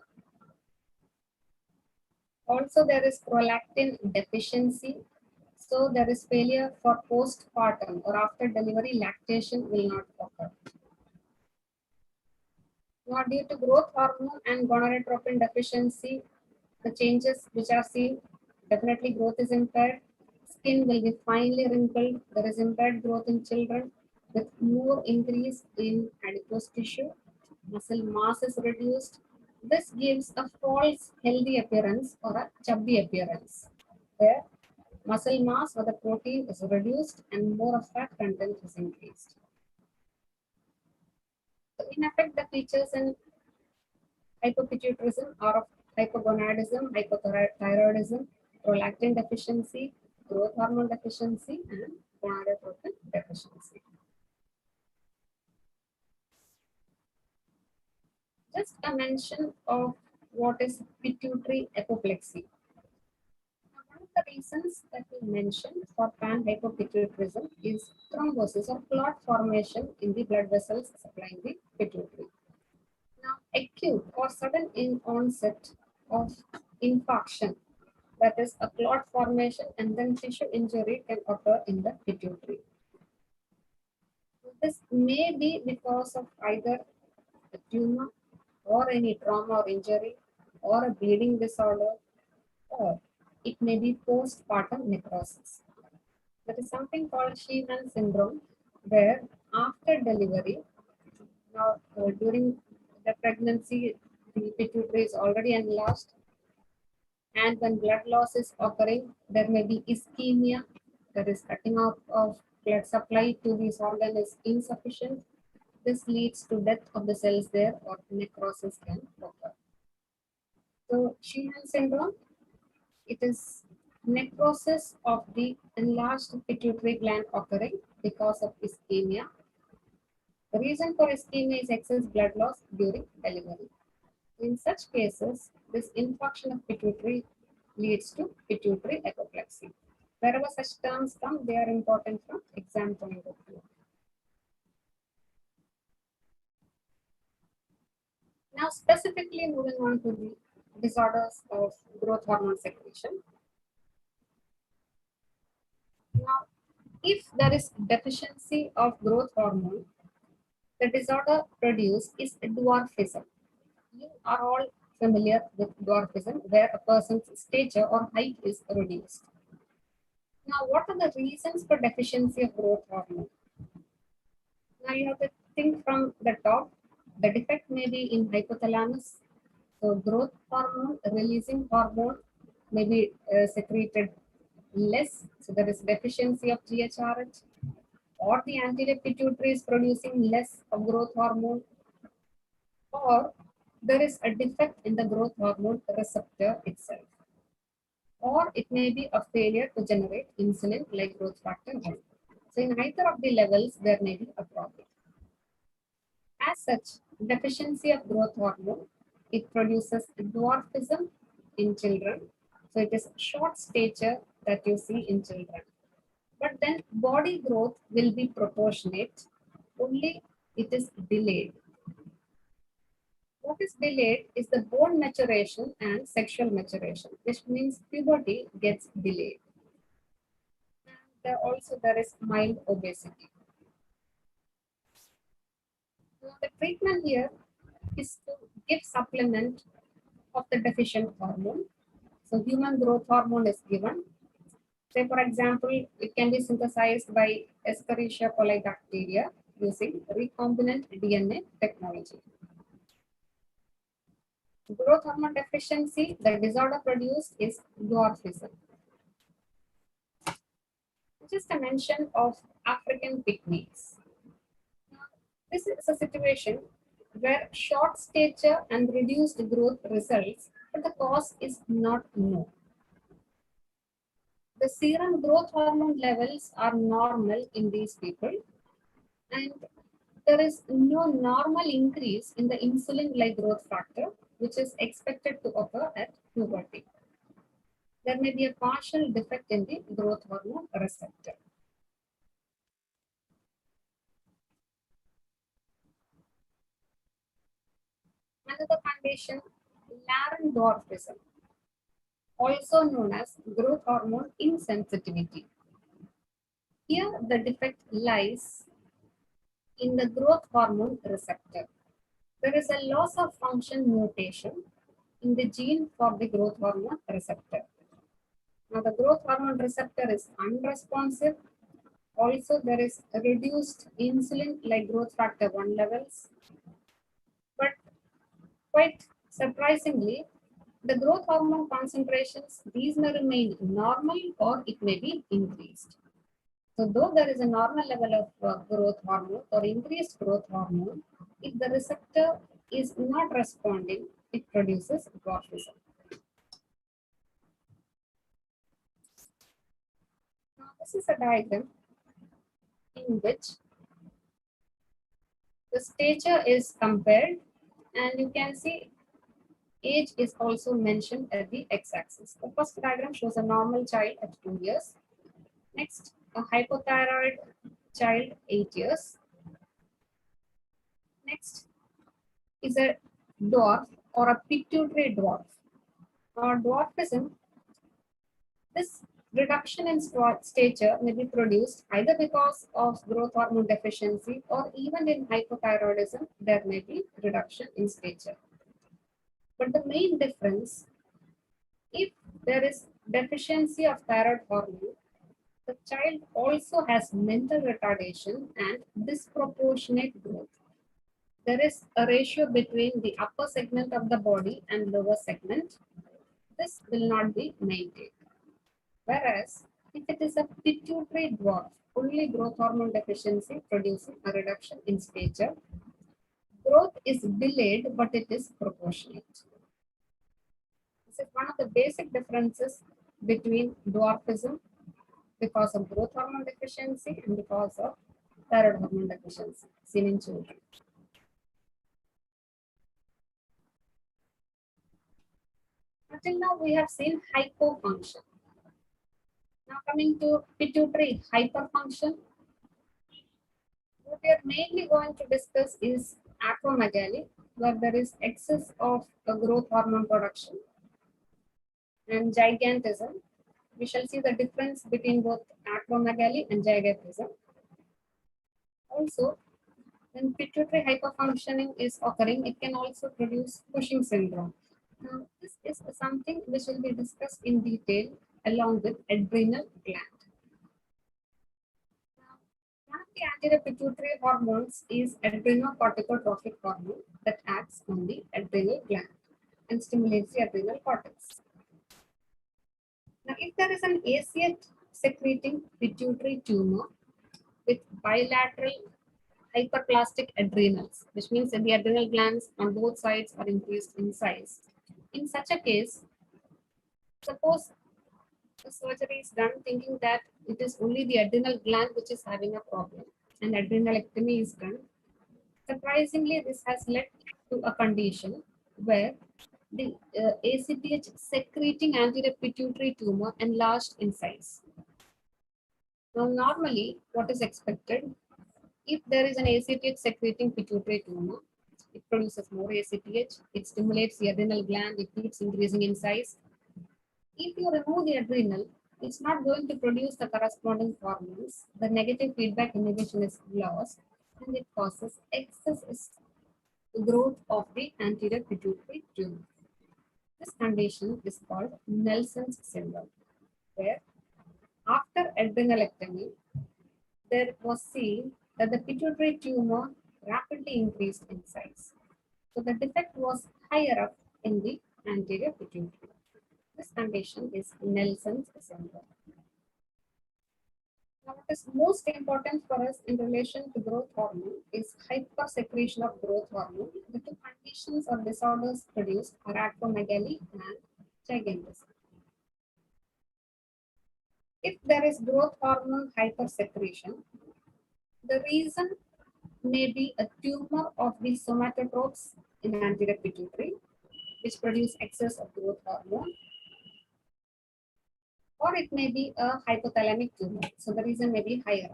Also, there is prolactin deficiency. So, there is failure for postpartum or after delivery, lactation will not occur. Now, due to growth hormone and gonadotropin deficiency, the changes which are seen, definitely growth is impaired, skin will be finely wrinkled. There is impaired growth in children with more increase in adipose tissue. Muscle mass is reduced. This gives a false healthy appearance or a chubby appearance, where muscle mass or the protein is reduced and more of fat content is increased. So in effect, the features in hypopituitarism are of hypogonadism, hypothyroidism, prolactin deficiency, growth hormone deficiency, and gonadotropin deficiency. Just a mention of what is pituitary apoplexy. Now, one of the reasons that we mentioned for panhypopituitarism is thrombosis or clot formation in the blood vessels supplying the pituitary. Now, acute or sudden onset of infarction, that is a clot formation and then tissue injury, can occur in the pituitary. This may be because of either a tumor or any trauma or injury or a bleeding disorder, or it may be postpartum necrosis. That is something called Sheehan syndrome, where after delivery, now during the pregnancy, the pituitary is already enlarged, and when blood loss is occurring, there may be ischemia, that is cutting off of blood supply to this organ is insufficient. This leads to death of the cells there, or necrosis can occur. So Sheehan syndrome, it is necrosis of the enlarged pituitary gland occurring because of ischemia. The reason for ischemia is excess blood loss during delivery. In such cases, this infarction of pituitary leads to pituitary apoplexy. Wherever such terms come, they are important from exam point of view. Now, specifically moving on to the disorders of growth hormone secretion. Now, if there is deficiency of growth hormone, the disorder produced is dwarfism. You are all familiar with dwarfism, where a person's stature or height is reduced. Now, what are the reasons for deficiency of growth hormone? Now, you have to think from the top. The defect may be in hypothalamus. So, growth hormone, releasing hormone may be secreted less. So, there is deficiency of GHRH. Or the anterior pituitary is producing less of growth hormone, or there is a defect in the growth hormone receptor itself, or it may be a failure to generate insulin like growth factor 1. So in either of the levels, there may be a problem. As such, deficiency of growth hormone, it produces dwarfism in children. So it is short stature that you see in children. But then body growth will be proportionate, only it is delayed. What is delayed is the bone maturation and sexual maturation, which means puberty gets delayed. And also there is mild obesity. Now the treatment here is to give supplement of the deficient hormone. So human growth hormone is given. Say, for example, it can be synthesized by Escherichia coli bacteria using recombinant DNA technology. Growth hormone deficiency, the disorder produced is dwarfism. Just a mention of African pygmies. This is a situation where short stature and reduced growth results, but the cause is not known. The serum growth hormone levels are normal in these people, and there is no normal increase in the insulin-like growth factor, which is expected to occur at puberty. There may be a partial defect in the growth hormone receptor. Another condition, Laron dwarfism, also known as growth hormone insensitivity. Here, the defect lies in the growth hormone receptor. There is a loss of function mutation in the gene for the growth hormone receptor. Now the growth hormone receptor is unresponsive. Also, there is a reduced insulin like growth factor 1 levels. But quite surprisingly, the growth hormone concentrations, these may remain normal or it may be increased. So though there is a normal level of growth hormone or increased growth hormone, if the receptor is not responding, it produces dwarfism. Now this is a diagram in which the stature is compared, and you can see age is also mentioned at the x-axis. The first diagram shows a normal child at 2 years. Next, a hypothyroid child, 8 years. Next is a dwarf or a pituitary dwarf. Or dwarfism, this reduction in stature may be produced either because of growth hormone deficiency or even in hypothyroidism, there may be reduction in stature. But the main difference, if there is deficiency of thyroid hormone, the child also has mental retardation and disproportionate growth. There is a ratio between the upper segment of the body and lower segment. This will not be maintained. Whereas, if it is a pituitary dwarf, only growth hormone deficiency producing a reduction in stature, growth is delayed, but it is proportionate. This is one of the basic differences between dwarfism because of growth hormone deficiency and because of thyroid hormone deficiency seen in children. Until now, we have seen hypofunction. Now coming to pituitary hyperfunction, what we are mainly going to discuss is acromegaly, where there is excess of growth hormone production, and gigantism. We shall see the difference between both acromegaly and gigantism. Also, when pituitary hyperfunctioning is occurring, it can also produce Cushing syndrome. Now, this is something which will be discussed in detail along with adrenal gland. Now, one of the anterior pituitary hormones is adrenocorticotropic hormone that acts on the adrenal gland and stimulates the adrenal cortex. Now, if there is an ACH secreting pituitary tumor with bilateral hyperplastic adrenals, which means that the adrenal glands on both sides are increased in size. In such a case, suppose the surgery is done thinking that it is only the adrenal gland which is having a problem and adrenalectomy is done. Surprisingly, this has led to a condition where the ACTH secreting anterior pituitary tumor enlarged in size. Now, normally, what is expected? If there is an ACTH secreting pituitary tumor, it produces more ACTH, it stimulates the adrenal gland, it keeps increasing in size. If you remove the adrenal, it's not going to produce the corresponding hormones. The negative feedback inhibition is lost and it causes excess growth of the anterior pituitary tumor. This condition is called Nelson's syndrome, where after adrenalectomy, there was seen that the pituitary tumor rapidly increased in size. So the defect was higher up in the anterior pituitary. This condition is Nelson's syndrome. Now, what is most important for us in relation to growth hormone is hypersecretion of growth hormone. The two conditions or disorders produced are acromegaly and gigantism. If there is growth hormone hypersecretion, the reason may be a tumor of the somatotropes in anterior pituitary, which produce excess of growth hormone, or it may be a hypothalamic tumor. So the reason may be higher.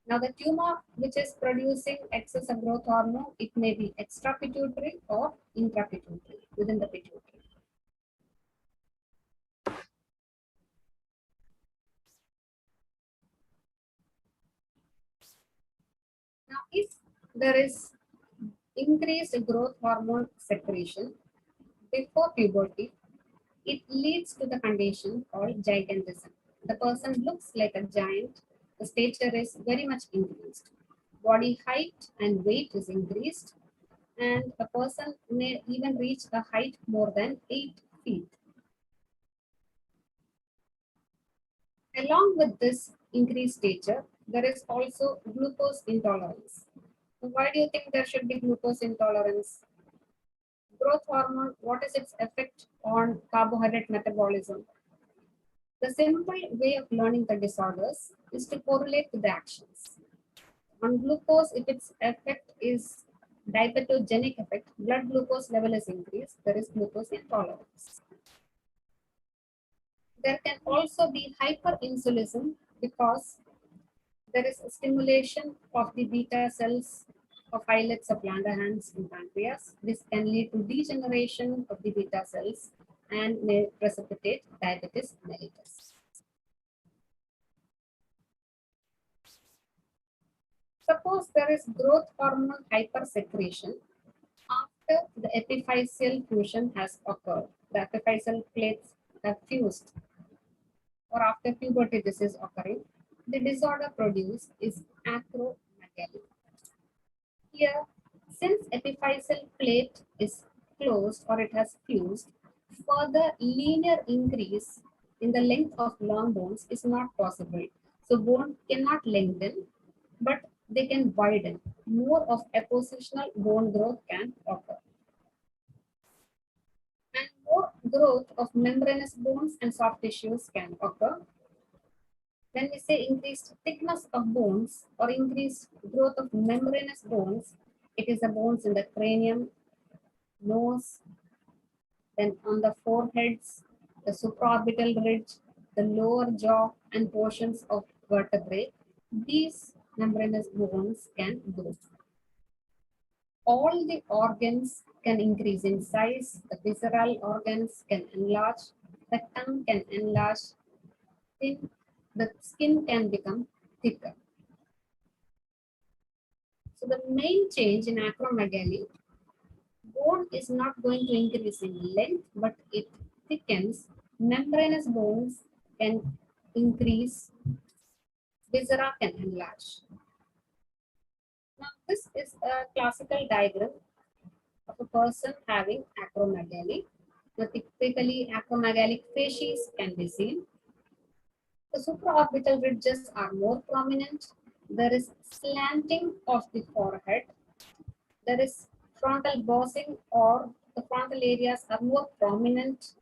Now the tumor which is producing excess of growth hormone, it may be extrapituitary or intrapituitary within the pituitary. Now if there is increased growth hormone secretion before puberty, It leads to the condition called gigantism. The person looks like a giant. The stature is very much increased. Body height and weight is increased, and a person may even reach a height more than 8 feet. Along with this increased stature, there is also glucose intolerance. Why do you think there should be glucose intolerance? Growth hormone, what is its effect on carbohydrate metabolism? The simple way of learning the disorders is to correlate with the actions. On glucose, if its effect is diabetogenic effect, blood glucose level is increased, there is glucose intolerance. There can also be hyperinsulinism because there is a stimulation of the beta cells of islets of Langerhans in pancreas. This can lead to degeneration of the beta cells and may precipitate diabetes mellitus. Suppose there is growth hormone hypersecretion after the epiphyseal fusion has occurred. The epiphyseal plates have fused, or after puberty this is occurring. The disorder produced is acromegaly. Here, since epiphyseal plate is closed or it has fused, further linear increase in the length of long bones is not possible. So bone cannot lengthen, but they can widen. More of appositional bone growth can occur. And more growth of membranous bones and soft tissues can occur. When we say increased thickness of bones or increased growth of membranous bones, it is the bones in the cranium, nose, then on the foreheads, the supraorbital ridge, the lower jaw, and portions of vertebrae. These membranous bones can grow. All the organs can increase in size. The visceral organs can enlarge. The tongue can enlarge. The skin can become thicker. So the main change in acromegaly, bone is not going to increase in length, but it thickens. Membranous bones can increase. Viscera can enlarge. Now, this is a classical diagram of a person having acromegaly. Now, typically, acromegalic facies can be seen. The supraorbital ridges are more prominent. There is slanting of the forehead. There is frontal bossing, or the frontal areas are more prominent.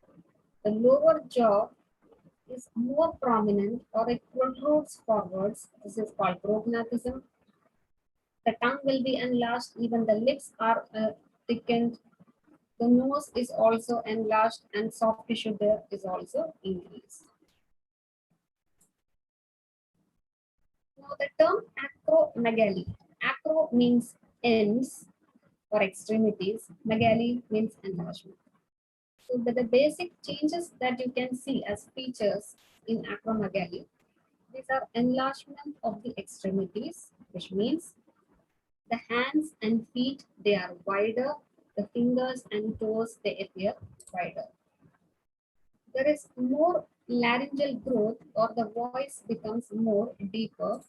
The lower jaw is more prominent, or it protrudes forwards. This is called prognatism. The tongue will be enlarged, even the lips are thickened. The nose is also enlarged, and soft tissue there is also increased. Now the term acromegaly. Acro means ends or extremities. Megaly means enlargement. So the basic changes that you can see as features in acromegaly, these are enlargement of the extremities, which means the hands and feet, they are wider. The fingers and toes, they appear wider. There is more laryngeal growth, or the voice becomes more deeper.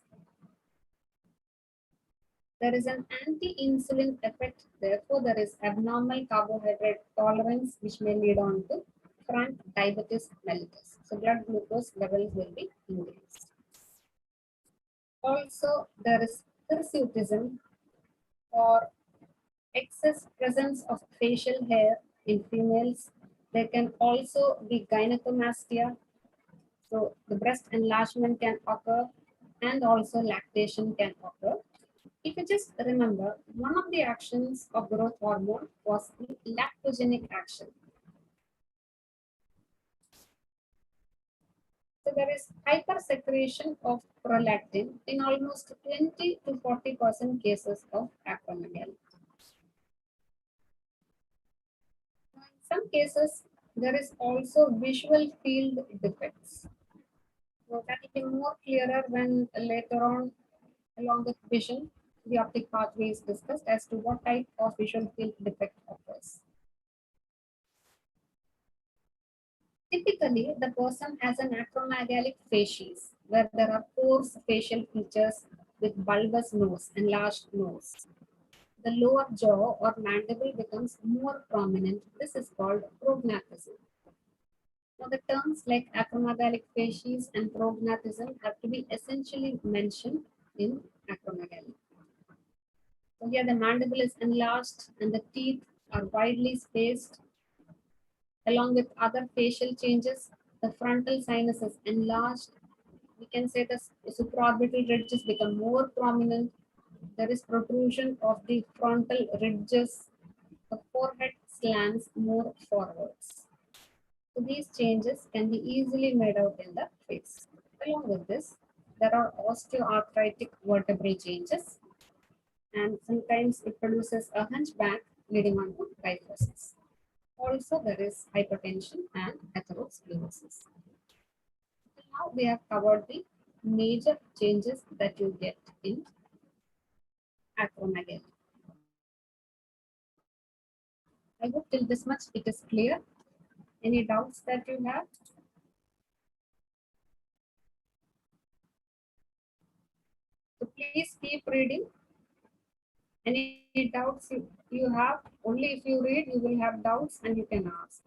There is an anti-insulin effect. Therefore, there is abnormal carbohydrate tolerance, which may lead on to front diabetes mellitus. So blood glucose levels will be increased. Also, there is hirsutism, or excess presence of facial hair in females. There can also be gynecomastia. So the breast enlargement can occur, and also lactation can occur. If you just remember, one of the actions of growth hormone was the lactogenic action. So there is hypersecretion of prolactin in almost 20 to 40% cases of acromegaly. In some cases, there is also visual field defects. So that will be more clearer when later on, along with vision, the optic pathway is discussed as to what type of visual field defect occurs. Typically, the person has an acromegalic facies, where there are coarse facial features with bulbous nose, enlarged nose. The lower jaw or mandible becomes more prominent. This is called prognathism. Now, the terms like acromegalic facies and prognathism have to be essentially mentioned in acromegaly. So here the mandible is enlarged and the teeth are widely spaced. Along with other facial changes, the frontal sinus is enlarged. We can say the supraorbital ridges become more prominent. There is protrusion of the frontal ridges. The forehead slants more forwards. So these changes can be easily made out in the face. Along with this, there are osteoarthritic vertebral changes, and sometimes it produces a hunchback leading on to kyphosis. Also, there is hypertension and atherosclerosis. Now we have covered the major changes that you get in acromegaly. I hope till this much it is clear. Any doubts that you have? So please keep reading. Any doubts you have, only if you read, you will have doubts and you can ask.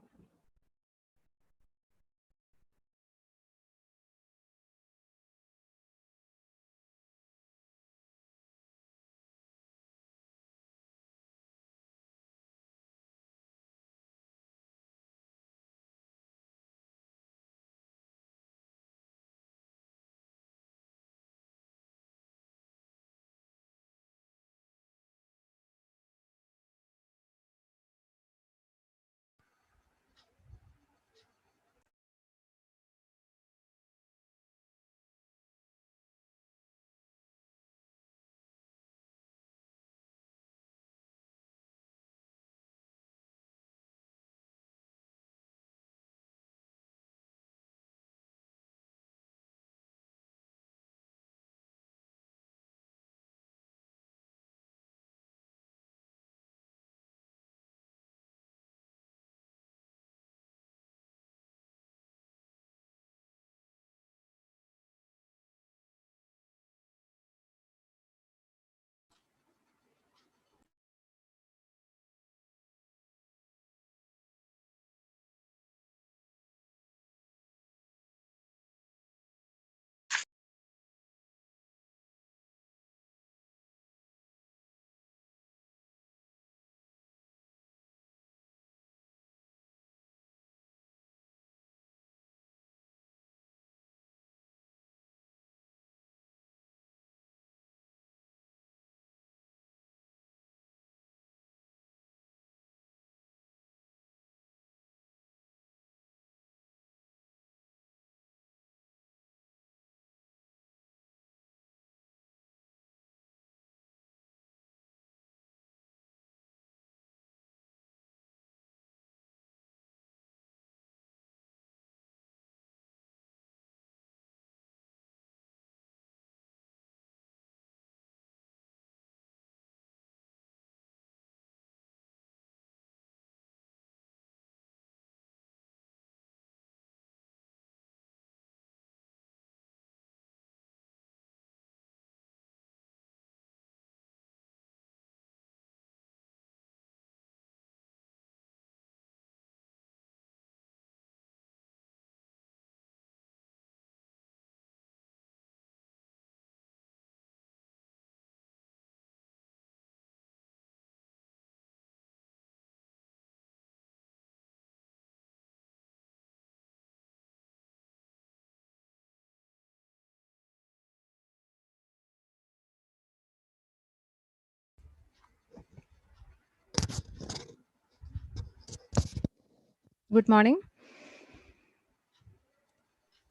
Good morning.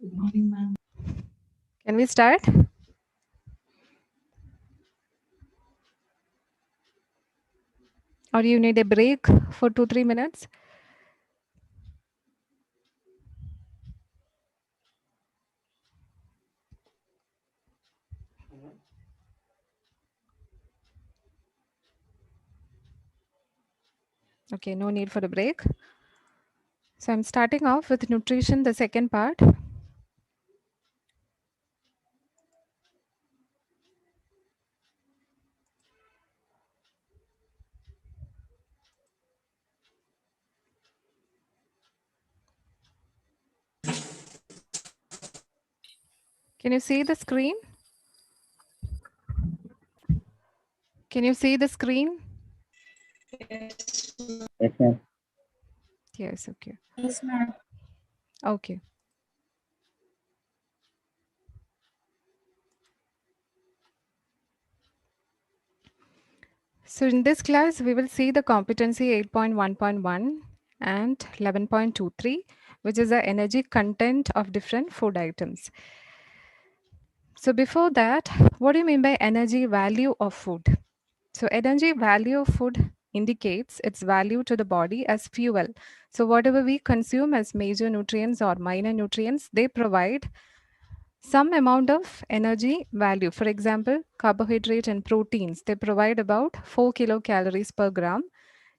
Good morning, ma'am. Can we start? Or you need a break for 2-3 minutes? Okay, no need for a break. So I'm starting off with nutrition, the second part. Can you see the screen? Can you see the screen? Yes, ma'am. Yes, okay. Yes, ma'am. Okay. So in this class, we will see the competency 8.1.1 and 11.23, which is the energy content of different food items. So before that, what do you mean by energy value of food? So energy value of food indicates its value to the body as fuel. So whatever we consume as major nutrients or minor nutrients, they provide some amount of energy value. For example, carbohydrate and proteins, they provide about 4 kilocalories per gram.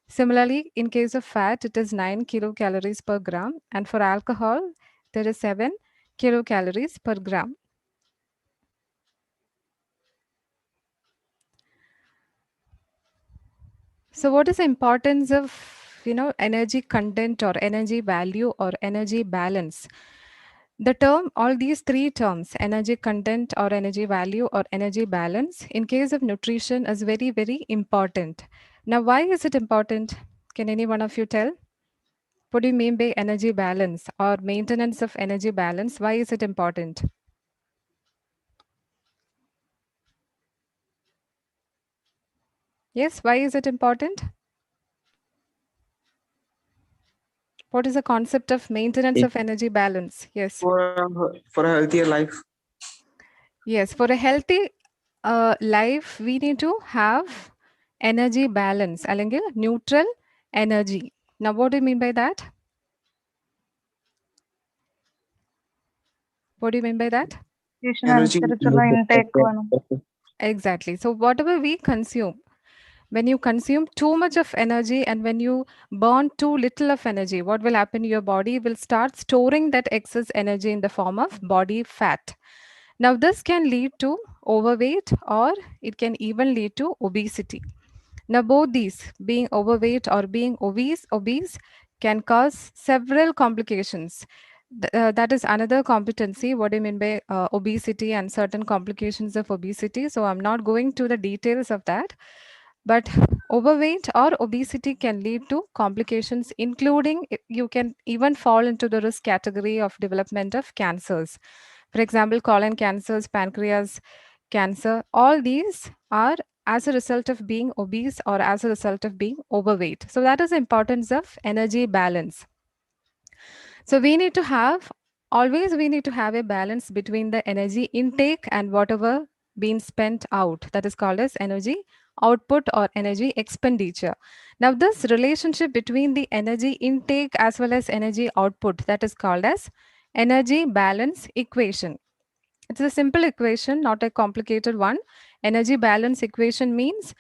Similarly, in case of fat, it is 9 kilocalories per gram. And for alcohol, there is 7 kilocalories per gram. So what is the importance of, energy content or energy value or energy balance? The term, all these three terms, energy content or energy value or energy balance, in case of nutrition is very, very important. Now, why is it important? Can any one of you tell? What do you mean by energy balance or maintenance of energy balance? Why is it important? Yes, why is it important? What is the concept of maintenance of energy balance? Yes. For a healthier life. Yes, for a healthy life, we need to have energy balance, അല്ലെങ്കിൽ neutral energy. Now, what do you mean by that? What do you mean by that? Energy. അനുസരിച്ചുള്ള intake വേണം. Exactly. So, whatever we consume, when you consume too much of energy and when you burn too little of energy, what will happen? Your body will start storing that excess energy in the form of body fat. Now, this can lead to overweight or it can even lead to obesity. Now, both these, being overweight or being obese can cause several complications. That is another competency. What do you mean by obesity and certain complications of obesity? So, I'm not going to the details of that. But overweight or obesity can lead to complications, including you can even fall into the risk category of development of cancers. For example, colon cancers, pancreas cancer, all these are as a result of being obese or as a result of being overweight. So that is the importance of energy balance. So we need to have, always we need to have a balance between the energy intake and whatever being spent out. That is called as energy output or energy expenditure. Now this relationship between the energy intake as well as energy output, that is called as energy balance equation. It's a simple equation, not a complicated one. Energy balance equation means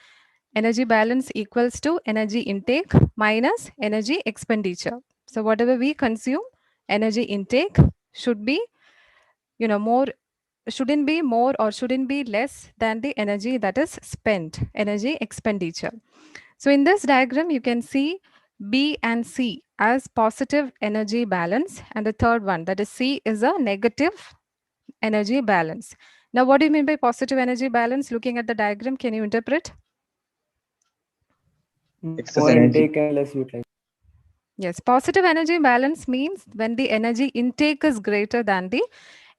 energy balance equals to energy intake minus energy expenditure. So whatever we consume, energy intake should be, more, shouldn't be more or shouldn't be less than the energy that is spent, energy expenditure. So in this diagram, you can see B and C as positive energy balance, and the third one, that is C, is a negative energy balance. Now, what do you mean by positive energy balance? Looking at the diagram, can you interpret? Excess More energy. intake and less utilization. Yes, positive energy balance means when the energy intake is greater than the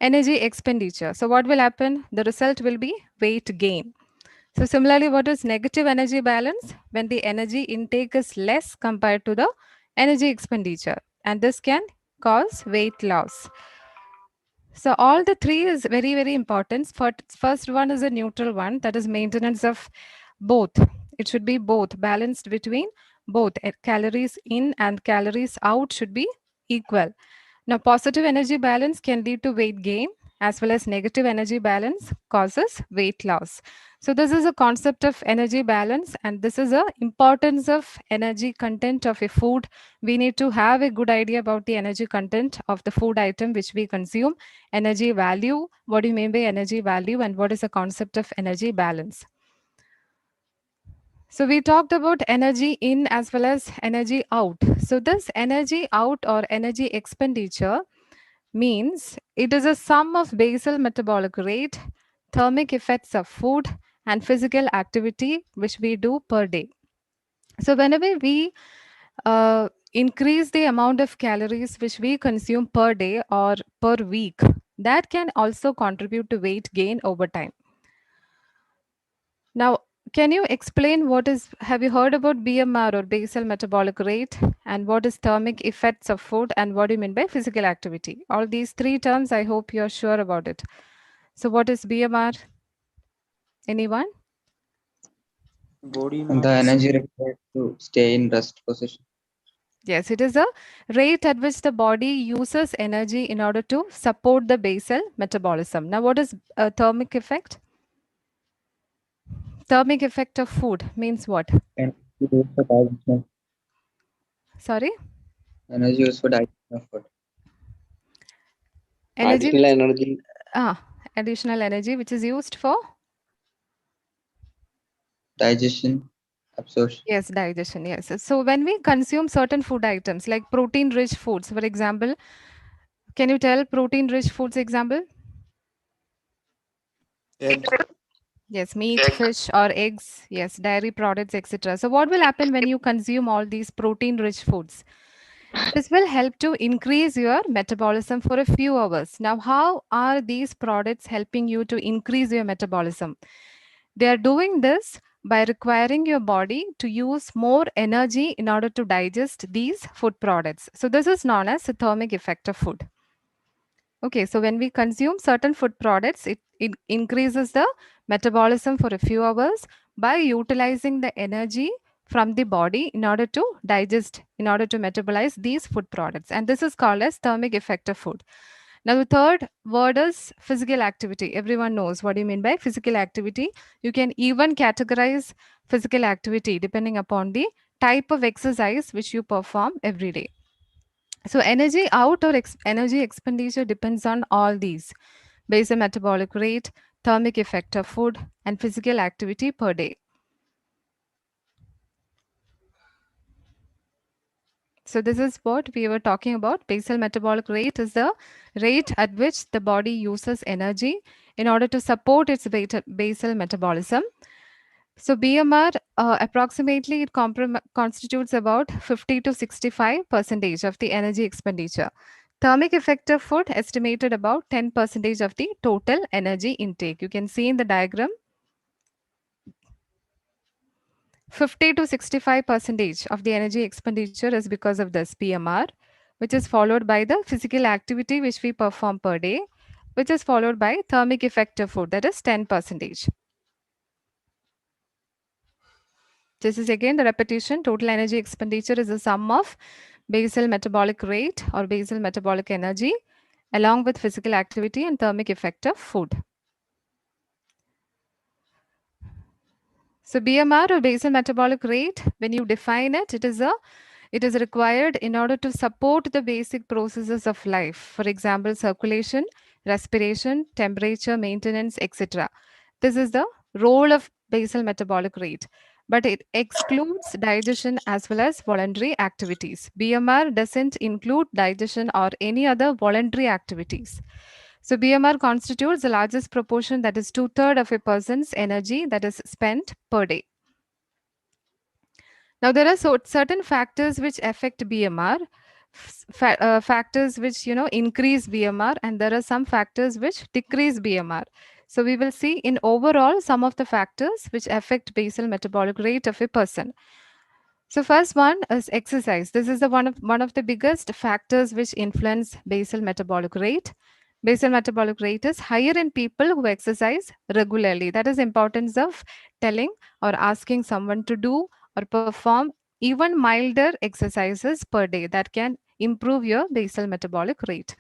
energy expenditure. So what will happen? The result will be weight gain. So similarly, what is negative energy balance? When the energy intake is less compared to the energy expenditure. And this can cause weight loss. So all the three is very, very important. First one is a neutral one, that is maintenance of both. It should be both, balanced between both. Calories in and calories out should be equal. Now, positive energy balance can lead to weight gain as well as negative energy balance causes weight loss. So this is a concept of energy balance, and this is a importance of energy content of a food. We need to have a good idea about the energy content of the food item which we consume, energy value, what do you mean by energy value, and what is the concept of energy balance. So we talked about energy in as well as energy out. So this energy out or energy expenditure means it is a sum of basal metabolic rate, thermic effects of food, and physical activity which we do per day. So whenever we increase the amount of calories which we consume per day or per week, that can also contribute to weight gain over time. Now, can you explain have you heard about BMR or basal metabolic rate, and what is thermic effects of food, and what do you mean by physical activity? All these three terms, I hope you're sure about it. So what is BMR? Anyone? Body The mass. energy required to stay in rest position. Yes, it is a rate at which the body uses energy in order to support the basal metabolism. Now, what is a thermic effect? Thermic effect of food means what? And used for digestion. Sorry? Energy used for digestion of food. Energy? Additional energy. Additional energy which is used for? Digestion, absorption. Yes, digestion. Yes. So when we consume certain food items like protein-rich foods, for example, can you tell protein-rich foods example? Egg. Yes, meat, fish, or eggs. Yes, dairy products, etc. So what will happen when you consume all these protein-rich foods? This will help to increase your metabolism for a few hours. Now, how are these products helping you to increase your metabolism? They are doing this by requiring your body to use more energy in order to digest these food products. So this is known as the thermic effect of food. Okay, so when we consume certain food products, it increases the metabolism for a few hours by utilizing the energy from the body in order to digest, in order to metabolize these food products. And this is called as thermic effect of food. Now, the third word is physical activity. Everyone knows what do you mean by physical activity. You can even categorize physical activity depending upon the type of exercise which you perform every day. So, energy out or energy expenditure depends on all these: basal metabolic rate, thermic effect of food, and physical activity per day. So this is what we were talking about. Basal metabolic rate is the rate at which the body uses energy in order to support its basal metabolism. So BMR approximately it constitutes about 50 to 65% of the energy expenditure. Thermic effect of food estimated about 10% of the total energy intake. You can see in the diagram 50 to 65% of the energy expenditure is because of this PMR, which is followed by the physical activity which we perform per day, which is followed by thermic effect of food, that is 10%. This is again the repetition. Total energy expenditure is the sum of basal metabolic rate or basal metabolic energy along with physical activity and thermic effect of food. So BMR or basal metabolic rate, when you define it, it is required in order to support the basic processes of life. For example, circulation, respiration, temperature maintenance, etc. This is the role of basal metabolic rate, but it excludes digestion as well as voluntary activities. BMR doesn't include digestion or any other voluntary activities. So BMR constitutes the largest proportion, that is 2/3 of a person's energy that is spent per day. Now there are certain factors which affect BMR, factors which increase BMR, and there are some factors which decrease BMR. So we will see in overall some of the factors which affect basal metabolic rate of a person. So first one is exercise. This is the one of the biggest factors which influence basal metabolic rate. Basal metabolic rate is higher in people who exercise regularly. That is importance of telling or asking someone to do or perform even milder exercises per day that can improve your basal metabolic rate.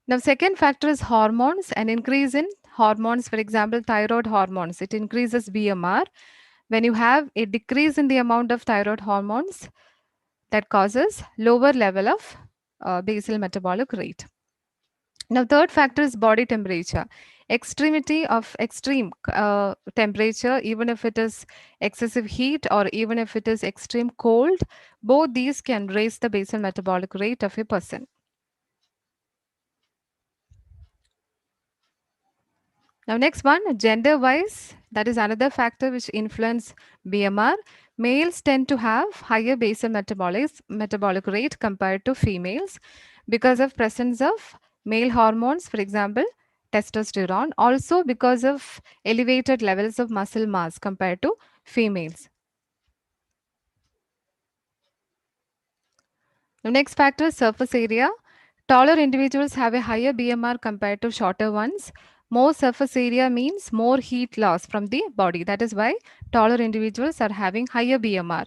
Now, second factor is hormones. An increase in hormones, for example, thyroid hormones, it increases BMR. When you have a decrease in the amount of thyroid hormones, that causes lower level of basal metabolic rate. Now, third factor is body temperature. Extremity of extreme temperature, even if it is excessive heat or even if it is extreme cold, both these can raise the basal metabolic rate of a person. Now, next one, gender-wise, that is another factor which influence BMR. Males tend to have higher basal metabolic rate compared to females because of presence of male hormones, for example, testosterone, also because of elevated levels of muscle mass compared to females. The next factor is surface area. Taller individuals have a higher BMR compared to shorter ones. More surface area means more heat loss from the body. That is why taller individuals are having higher BMR.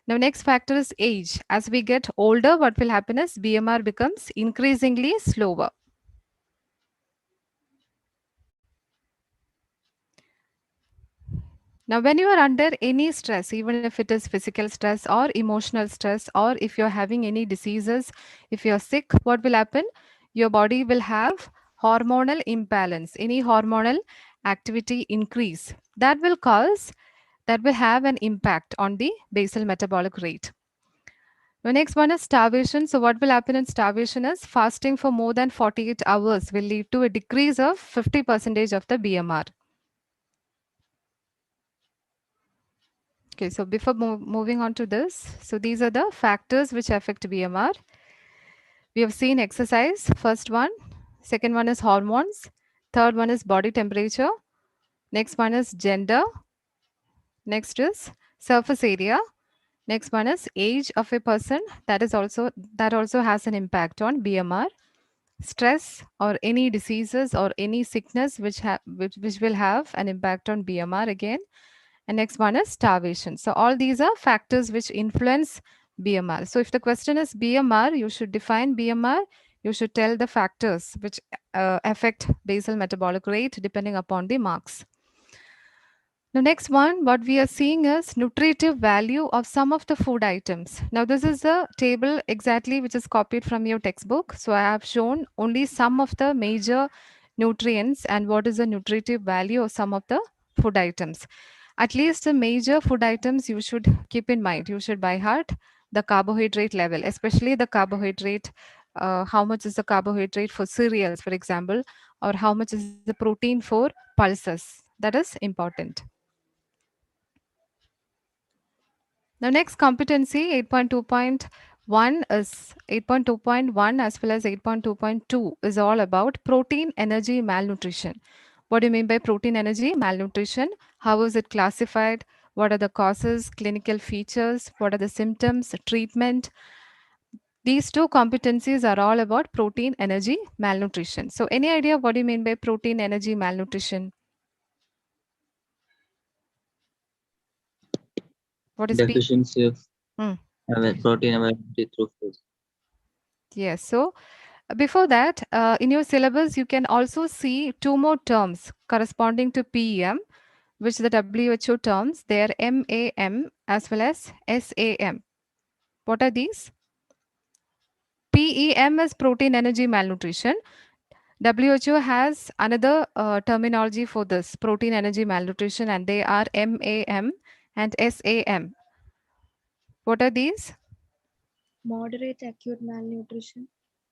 Now, next factor is age. As we get older, what will happen is BMR becomes increasingly slower. Now, when you are under any stress, even if it is physical stress or emotional stress, or if you're having any diseases, if you're sick, what will happen? Your body will have hormonal imbalance, any hormonal activity increase. That will have an impact on the basal metabolic rate. The next one is starvation. So, what will happen in starvation is fasting for more than 48 hours will lead to a decrease of 50% of the BMR. Okay, so before moving on to this, so these are the factors which affect BMR. We have seen exercise, first one. Second one is hormones. Third one is body temperature. Next one is gender. Next is surface area. Next one is age of a person. That also has an impact on BMR. Stress or any diseases or any sickness which will have an impact on BMR again. And next one is starvation. So all these are factors which influence BMR. So if the question is BMR, you should define BMR. You should tell the factors which affect basal metabolic rate depending upon the marks. The next one, what we are seeing is nutritive value of some of the food items. Now, this is a table exactly which is copied from your textbook. So, I have shown only some of the major nutrients and what is the nutritive value of some of the food items. At least the major food items you should keep in mind. You should by heart the carbohydrate level, especially the carbohydrate. How much is the carbohydrate for cereals, for example, or how much is the protein for pulses? That is important. The next competency 8.2.1 is 8.2.1 as well as 8.2.2 is all about protein energy malnutrition. What do you mean by protein energy malnutrition? How is it classified? What are the causes, clinical features? What are the symptoms, treatment? These two competencies are all about protein energy malnutrition. So, any idea what do you mean by protein energy malnutrition? What is Deficiency of Hmm. protein availability through food. Yes. So, before that, in your syllabus, you can also see two more terms corresponding to PEM, which the WHO terms. They are MAM as well as SAM. What are these? PEM is protein energy malnutrition. WHO has another terminology for this protein energy malnutrition, and they are MAM and SAM. What are these? Moderate acute malnutrition.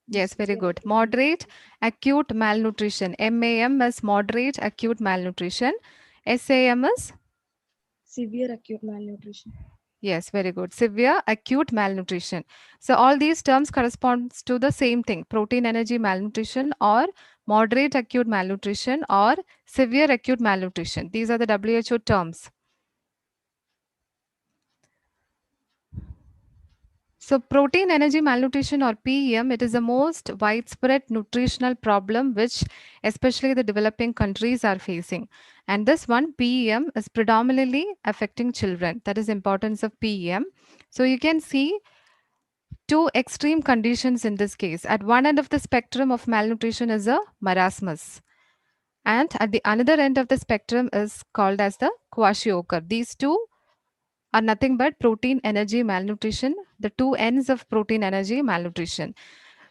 Yes, very Severe good. acute Moderate acute malnutrition. MAM is moderate acute malnutrition. SAM is? Severe acute malnutrition. Yes, very good. Severe acute malnutrition. So all these terms corresponds to the same thing. Protein energy malnutrition or moderate acute malnutrition or severe acute malnutrition. These are the WHO terms. So protein energy malnutrition or PEM, it is the most widespread nutritional problem which especially the developing countries are facing. And this one PEM is predominantly affecting children. That is importance of PEM. So you can see two extreme conditions in this case. At one end of the spectrum of malnutrition is a marasmus. And at the another end of the spectrum is called as the kwashiorkor. These two are nothing but protein energy malnutrition, the two ends of protein energy malnutrition.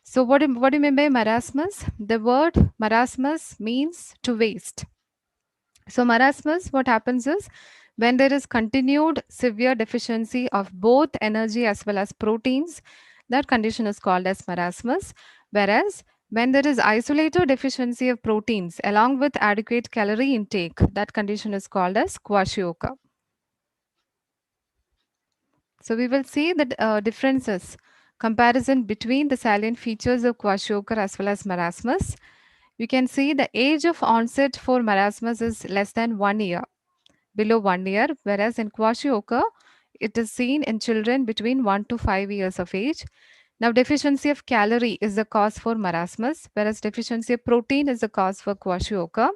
So what do you mean by marasmus? The word marasmus means to waste. So marasmus, what happens is when there is continued severe deficiency of both energy as well as proteins, that condition is called as marasmus. Whereas when there is isolated deficiency of proteins along with adequate calorie intake, that condition is called as kwashiorkor. So we will see the differences, comparison between the salient features of kwashiorkor as well as marasmus. You can see the age of onset for marasmus is less than 1 year, below 1 year, whereas in kwashiorkor, it is seen in children between 1 to 5 years of age. Now, deficiency of calorie is the cause for marasmus, whereas deficiency of protein is the cause for kwashiorkor.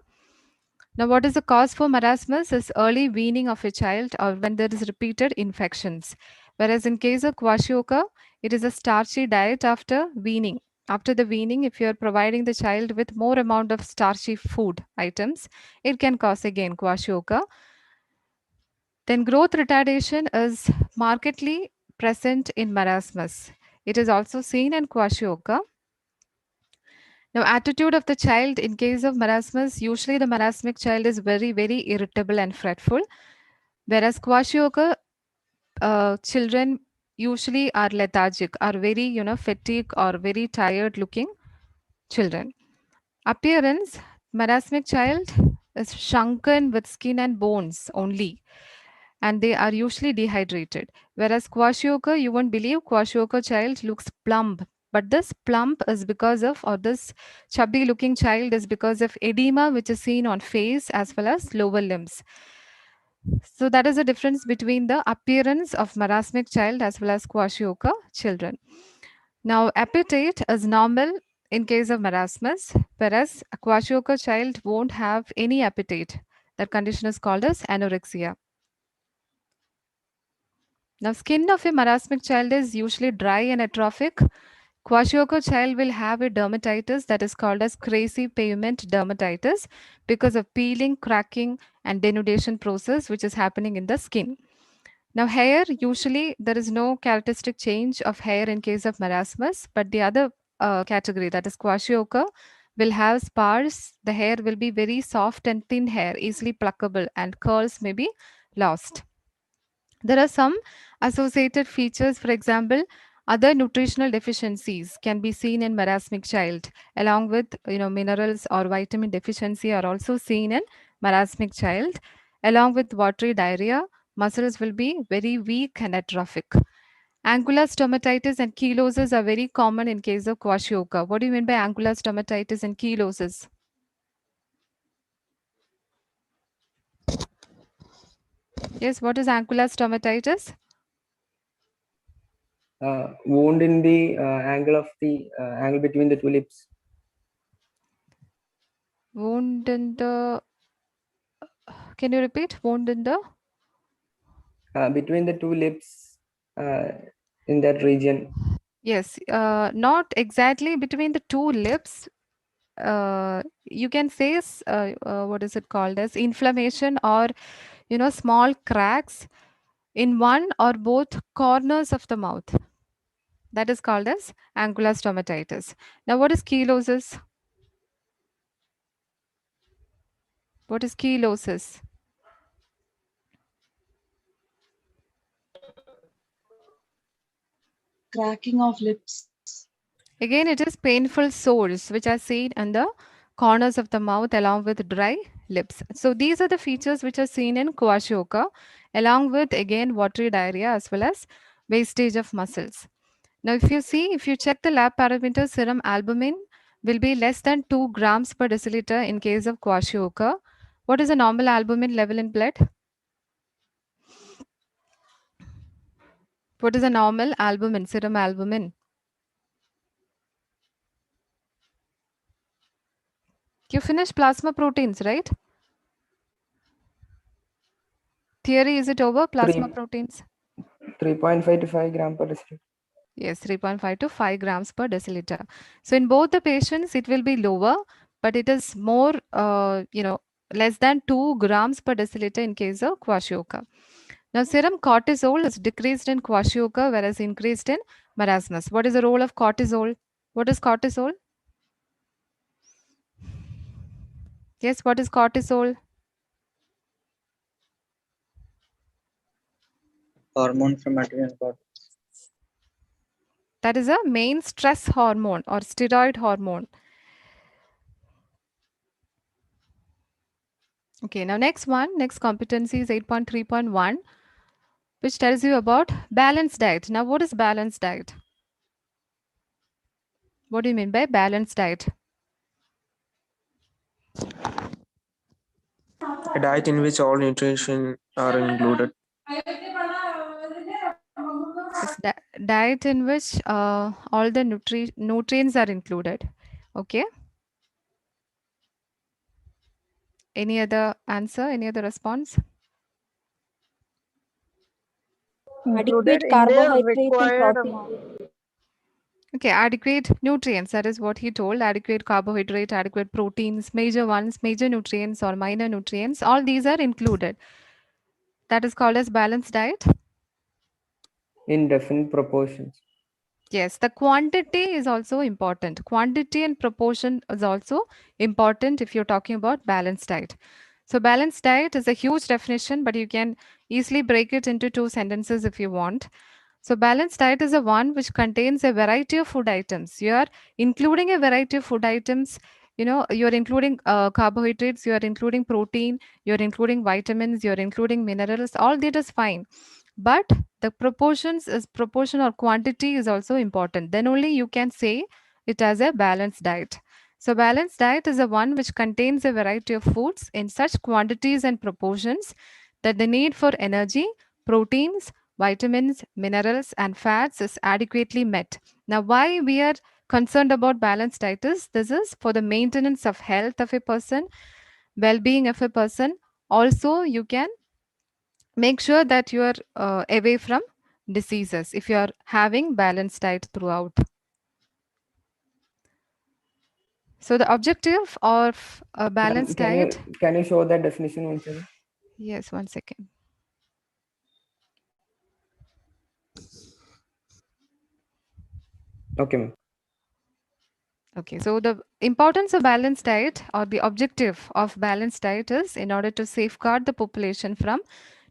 Now, what is the cause for marasmus is early weaning of a child or when there is repeated infections. Whereas in case of kwashiorkor, it is a starchy diet after weaning. After the weaning, if you are providing the child with more amount of starchy food items, it can cause again kwashiorkor. Then growth retardation is markedly present in marasmus. It is also seen in kwashiorkor. Now, attitude of the child in case of marasmus, usually the marasmic child is very, very irritable and fretful, whereas kwashiorkor children usually are lethargic, are very, fatigued or very tired looking children. Appearance, marasmic child is shrunken with skin and bones only, and they are usually dehydrated. Whereas kwashiorkor, you won't believe, kwashiorkor child looks plump, but this plump is because of, or this chubby looking child is because of edema which is seen on face as well as lower limbs. So that is the difference between the appearance of marasmic child as well as kwashiorkor children. Now, appetite is normal in case of marasmus, whereas a kwashiorkor child won't have any appetite. That condition is called as anorexia. Now, skin of a marasmic child is usually dry and atrophic. Kwashiorkor child will have a dermatitis that is called as crazy pavement dermatitis because of peeling, cracking, and denudation process which is happening in the skin. Now, hair, usually there is no characteristic change of hair in case of marasmus, but the other category, that is kwashiorkor, will have spars. The hair will be very soft and thin hair, easily pluckable, and curls may be lost. There are some associated features, for example, other nutritional deficiencies can be seen in marasmic child, along with minerals or vitamin deficiency are also seen in marasmic child, along with watery diarrhea. Muscles will be very weak and atrophic. Angular stomatitis and chelosis are very common in case of kwashiorkor. What do you mean by angular stomatitis and chelosis? Yes, what is angular stomatitis? Wound in the angle between the two lips. Wound in the. Can you repeat? Wound in the. Between the two lips, in that region. Yes, not exactly between the two lips. You can say what is it called as inflammation or small cracks in one or both corners of the mouth. That is called as angular stomatitis. Now, what is chelosis? What is chelosis? Cracking of lips. Again, it is painful sores which are seen in the corners of the mouth along with dry lips. So these are the features which are seen in kwashiorkor along with again watery diarrhea as well as wastage of muscles. Now, if you check the lab parameter, serum albumin will be less than 2 grams per deciliter in case of kwashiorkor. What is the normal albumin level in blood? What is the normal albumin, serum albumin? You finished plasma proteins, right? Theory, is it over? Plasma proteins? 3.5 to 5 gram per deciliter. Yes, 3.5 to 5 grams per deciliter. So in both the patients, it will be lower, but it is more, less than 2 grams per deciliter in case of kwashiorkor. Now, serum cortisol is decreased in kwashiorkor, whereas increased in marasmus. What is the role of cortisol? What is cortisol? Yes, what is cortisol? Hormone from adrenal cortex. That is a main stress hormone or steroid hormone. Okay, now next competency is 8.3.1, which tells you about balanced diet. Now, what is balanced diet? What do you mean by balanced diet? A diet in which all nutrition are included. It's diet in which all the nutrients are included. Okay. Any other answer? Any other response? Included Adequate in the carbohydrates and required protein. amount. Okay, adequate nutrients. That is what he told. Adequate carbohydrate, adequate proteins, major ones, major nutrients or minor nutrients. All these are included. That is called as balanced diet. In definite proportions. Yes, the quantity is also important. Quantity and proportion is also important if you're talking about balanced diet. So balanced diet is a huge definition, but you can easily break it into 2 sentences if you want. So balanced diet is a one which contains a variety of food items. You are including a variety of food items. You're including carbohydrates, you are including protein, you're including vitamins, you're including minerals. All that is fine. But the proportion or quantity is also important. Then only you can say it as a balanced diet. So balanced diet is a one which contains a variety of foods in such quantities and proportions that the need for energy, proteins, vitamins, minerals, and fats is adequately met. Now, why we are concerned about balanced diet is this is for the maintenance of health of a person, well-being of a person. Also, you can make sure that you are away from diseases if you are having balanced diet throughout. So the objective of a balanced diet. Can you show that definition once again? Yes, one second. Okay, ma'am. Okay, so the importance of balanced diet or the objective of balanced diet is in order to safeguard the population from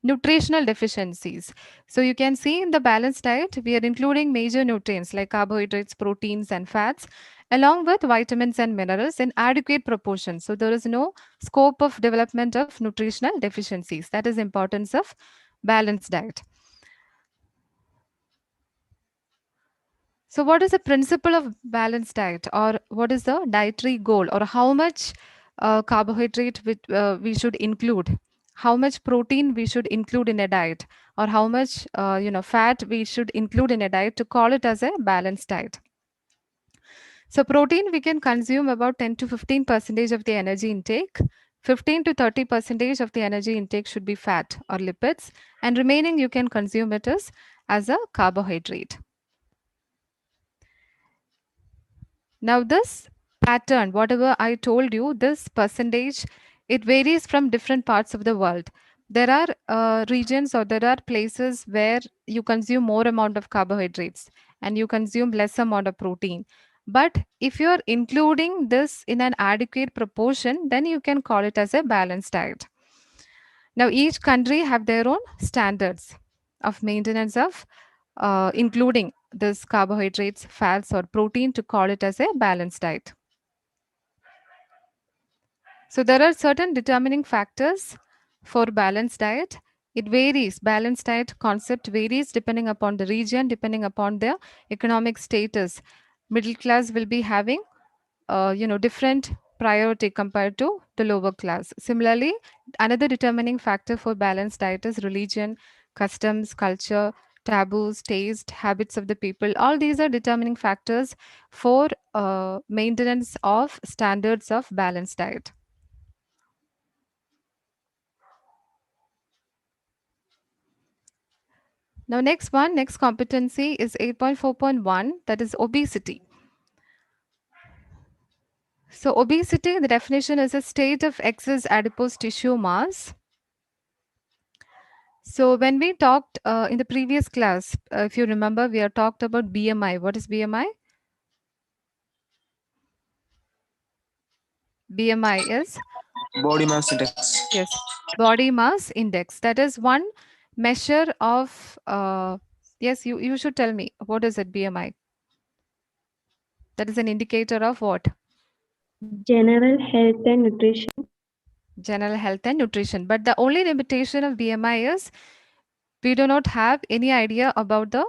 nutritional deficiencies. So you can see in the balanced diet, we are including major nutrients like carbohydrates, proteins, and fats, along with vitamins and minerals in adequate proportion. So there is no scope of development of nutritional deficiencies. That is importance of balanced diet. So what is the principle of balanced diet, or what is the dietary goal, or how much carbohydrate we should include, how much protein we should include in a diet, or how much fat we should include in a diet to call it as a balanced diet? So protein we can consume about 10 to 15% of the energy intake. 15 to 30% of the energy intake should be fat or lipids, and remaining you can consume it as a carbohydrate. Now this pattern, whatever I told you, this percentage, it varies from different parts of the world. There are regions or there are places where you consume more amount of carbohydrates and you consume less amount of protein. But if you're including this in an adequate proportion, then you can call it as a balanced diet. Now each country have their own standards of maintenance of including this carbohydrates, fats, or protein to call it as a balanced diet. So there are certain determining factors for balanced diet. It varies. Balanced diet concept varies depending upon the region, depending upon their economic status. Middle class will be having different priority compared to the lower class. Similarly, another determining factor for balanced diet is religion, customs, culture, taboos, taste, habits of the people. All these are determining factors for maintenance of standards of balanced diet. Now next competency is 8.4.1, that is obesity. So obesity, the definition is a state of excess adipose tissue mass. So when we talked in the previous class, if you remember, we have talked about BMI. What is BMI? BMI is, Body mass index. yes, body mass index. That is one measure of, yes, you should tell me, what is it, BMI? That is an indicator of what? General health and nutrition. General health and nutrition. But the only limitation of BMI is we do not have any idea about the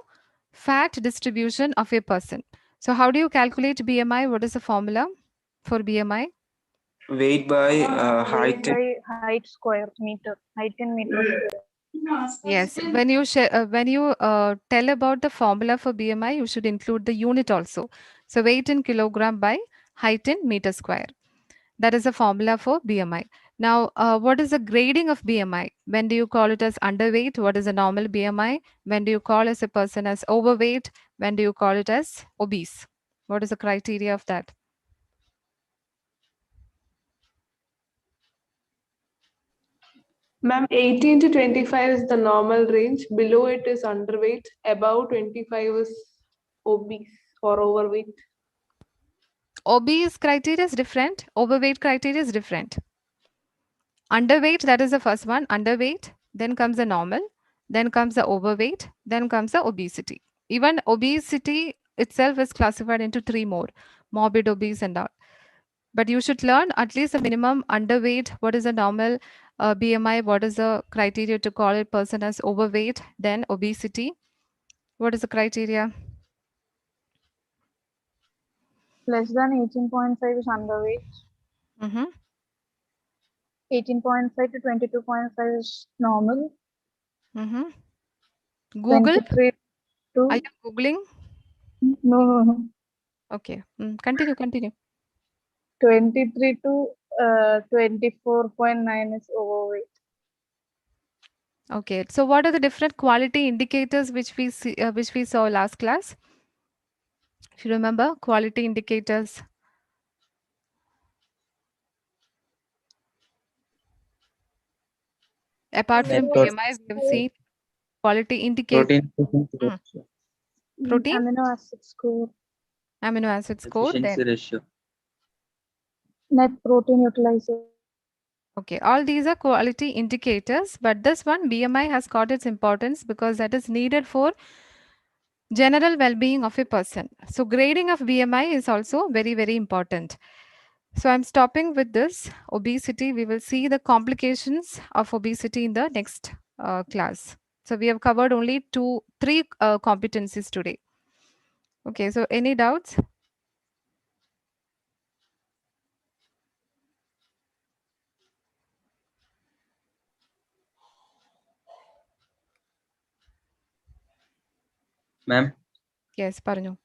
fat distribution of a person. So how do you calculate BMI? What is the formula for BMI? Weight by Weight height. by height square meter, height in meter square. Yes, when you tell about the formula for BMI, you should include the unit also. So weight in kilogram by height in meter square. That is the formula for BMI. Now, what is the grading of BMI? When do you call it as underweight? What is a normal BMI? When do you call as a person as overweight? When do you call it as obese? What is the criteria of that? Ma'am, 18 to 25 is the normal range. Below it is underweight. Above 25 is obese or overweight. Obese criteria is different. Overweight criteria is different. Underweight, that is the first one. Underweight, then comes the normal, then comes the overweight, then comes the obesity. Even obesity itself is classified into three more, morbid, obese, and all. But you should learn at least the minimum underweight, what is the normal BMI, what is the criteria to call a person as overweight, then obesity. What is the criteria? Less than 18.5 is underweight. Mm-hmm. 18.5 to 22.5 is normal. Mm-hmm. Google? 23 to Are you Googling? no. Okay. Continue. 23 to 24.9 is overweight. Okay. So what are the different quality indicators which we see, which we saw last class? If you remember, quality indicators. Apart from Method. BMI, we have seen quality indicators. Protein ratio. Protein, Amino acid score, amino acid score. Then Efficiency ratio. net protein utilization. okay, all these are quality indicators, but this one BMI has got its importance because that is needed for general well-being of a person. So grading of BMI is also very, very important. So I'm stopping with this obesity. We will see the complications of obesity in the next class. So we have covered only three competencies today. Okay, so any doubts? Ma'am, Yes, Parnu.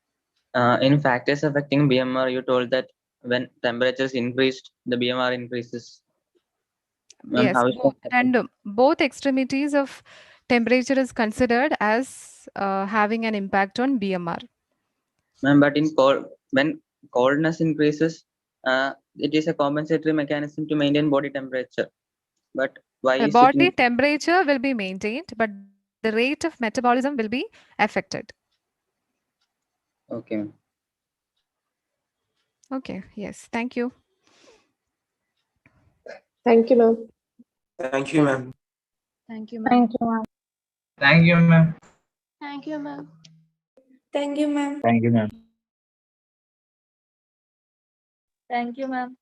in factors affecting BMR, you told that when temperatures increased, the BMR increases. Ma'am, Yes, how is that both happen? random. Both extremities of temperature is considered as having an impact on BMR. Ma'am, but in cold, when coldness increases, it is a compensatory mechanism to maintain body temperature. But why is it Body in, temperature will be maintained, but the rate of metabolism will be affected. okay, ma'am. Okay, yes, thank you. Thank you, ma'am. Thank you, ma'am. Thank you, ma'am. Thank you, ma'am. Thank you, ma'am. Thank you, ma'am. Thank you, ma'am. Thank you, ma'am. Thank you, ma'am.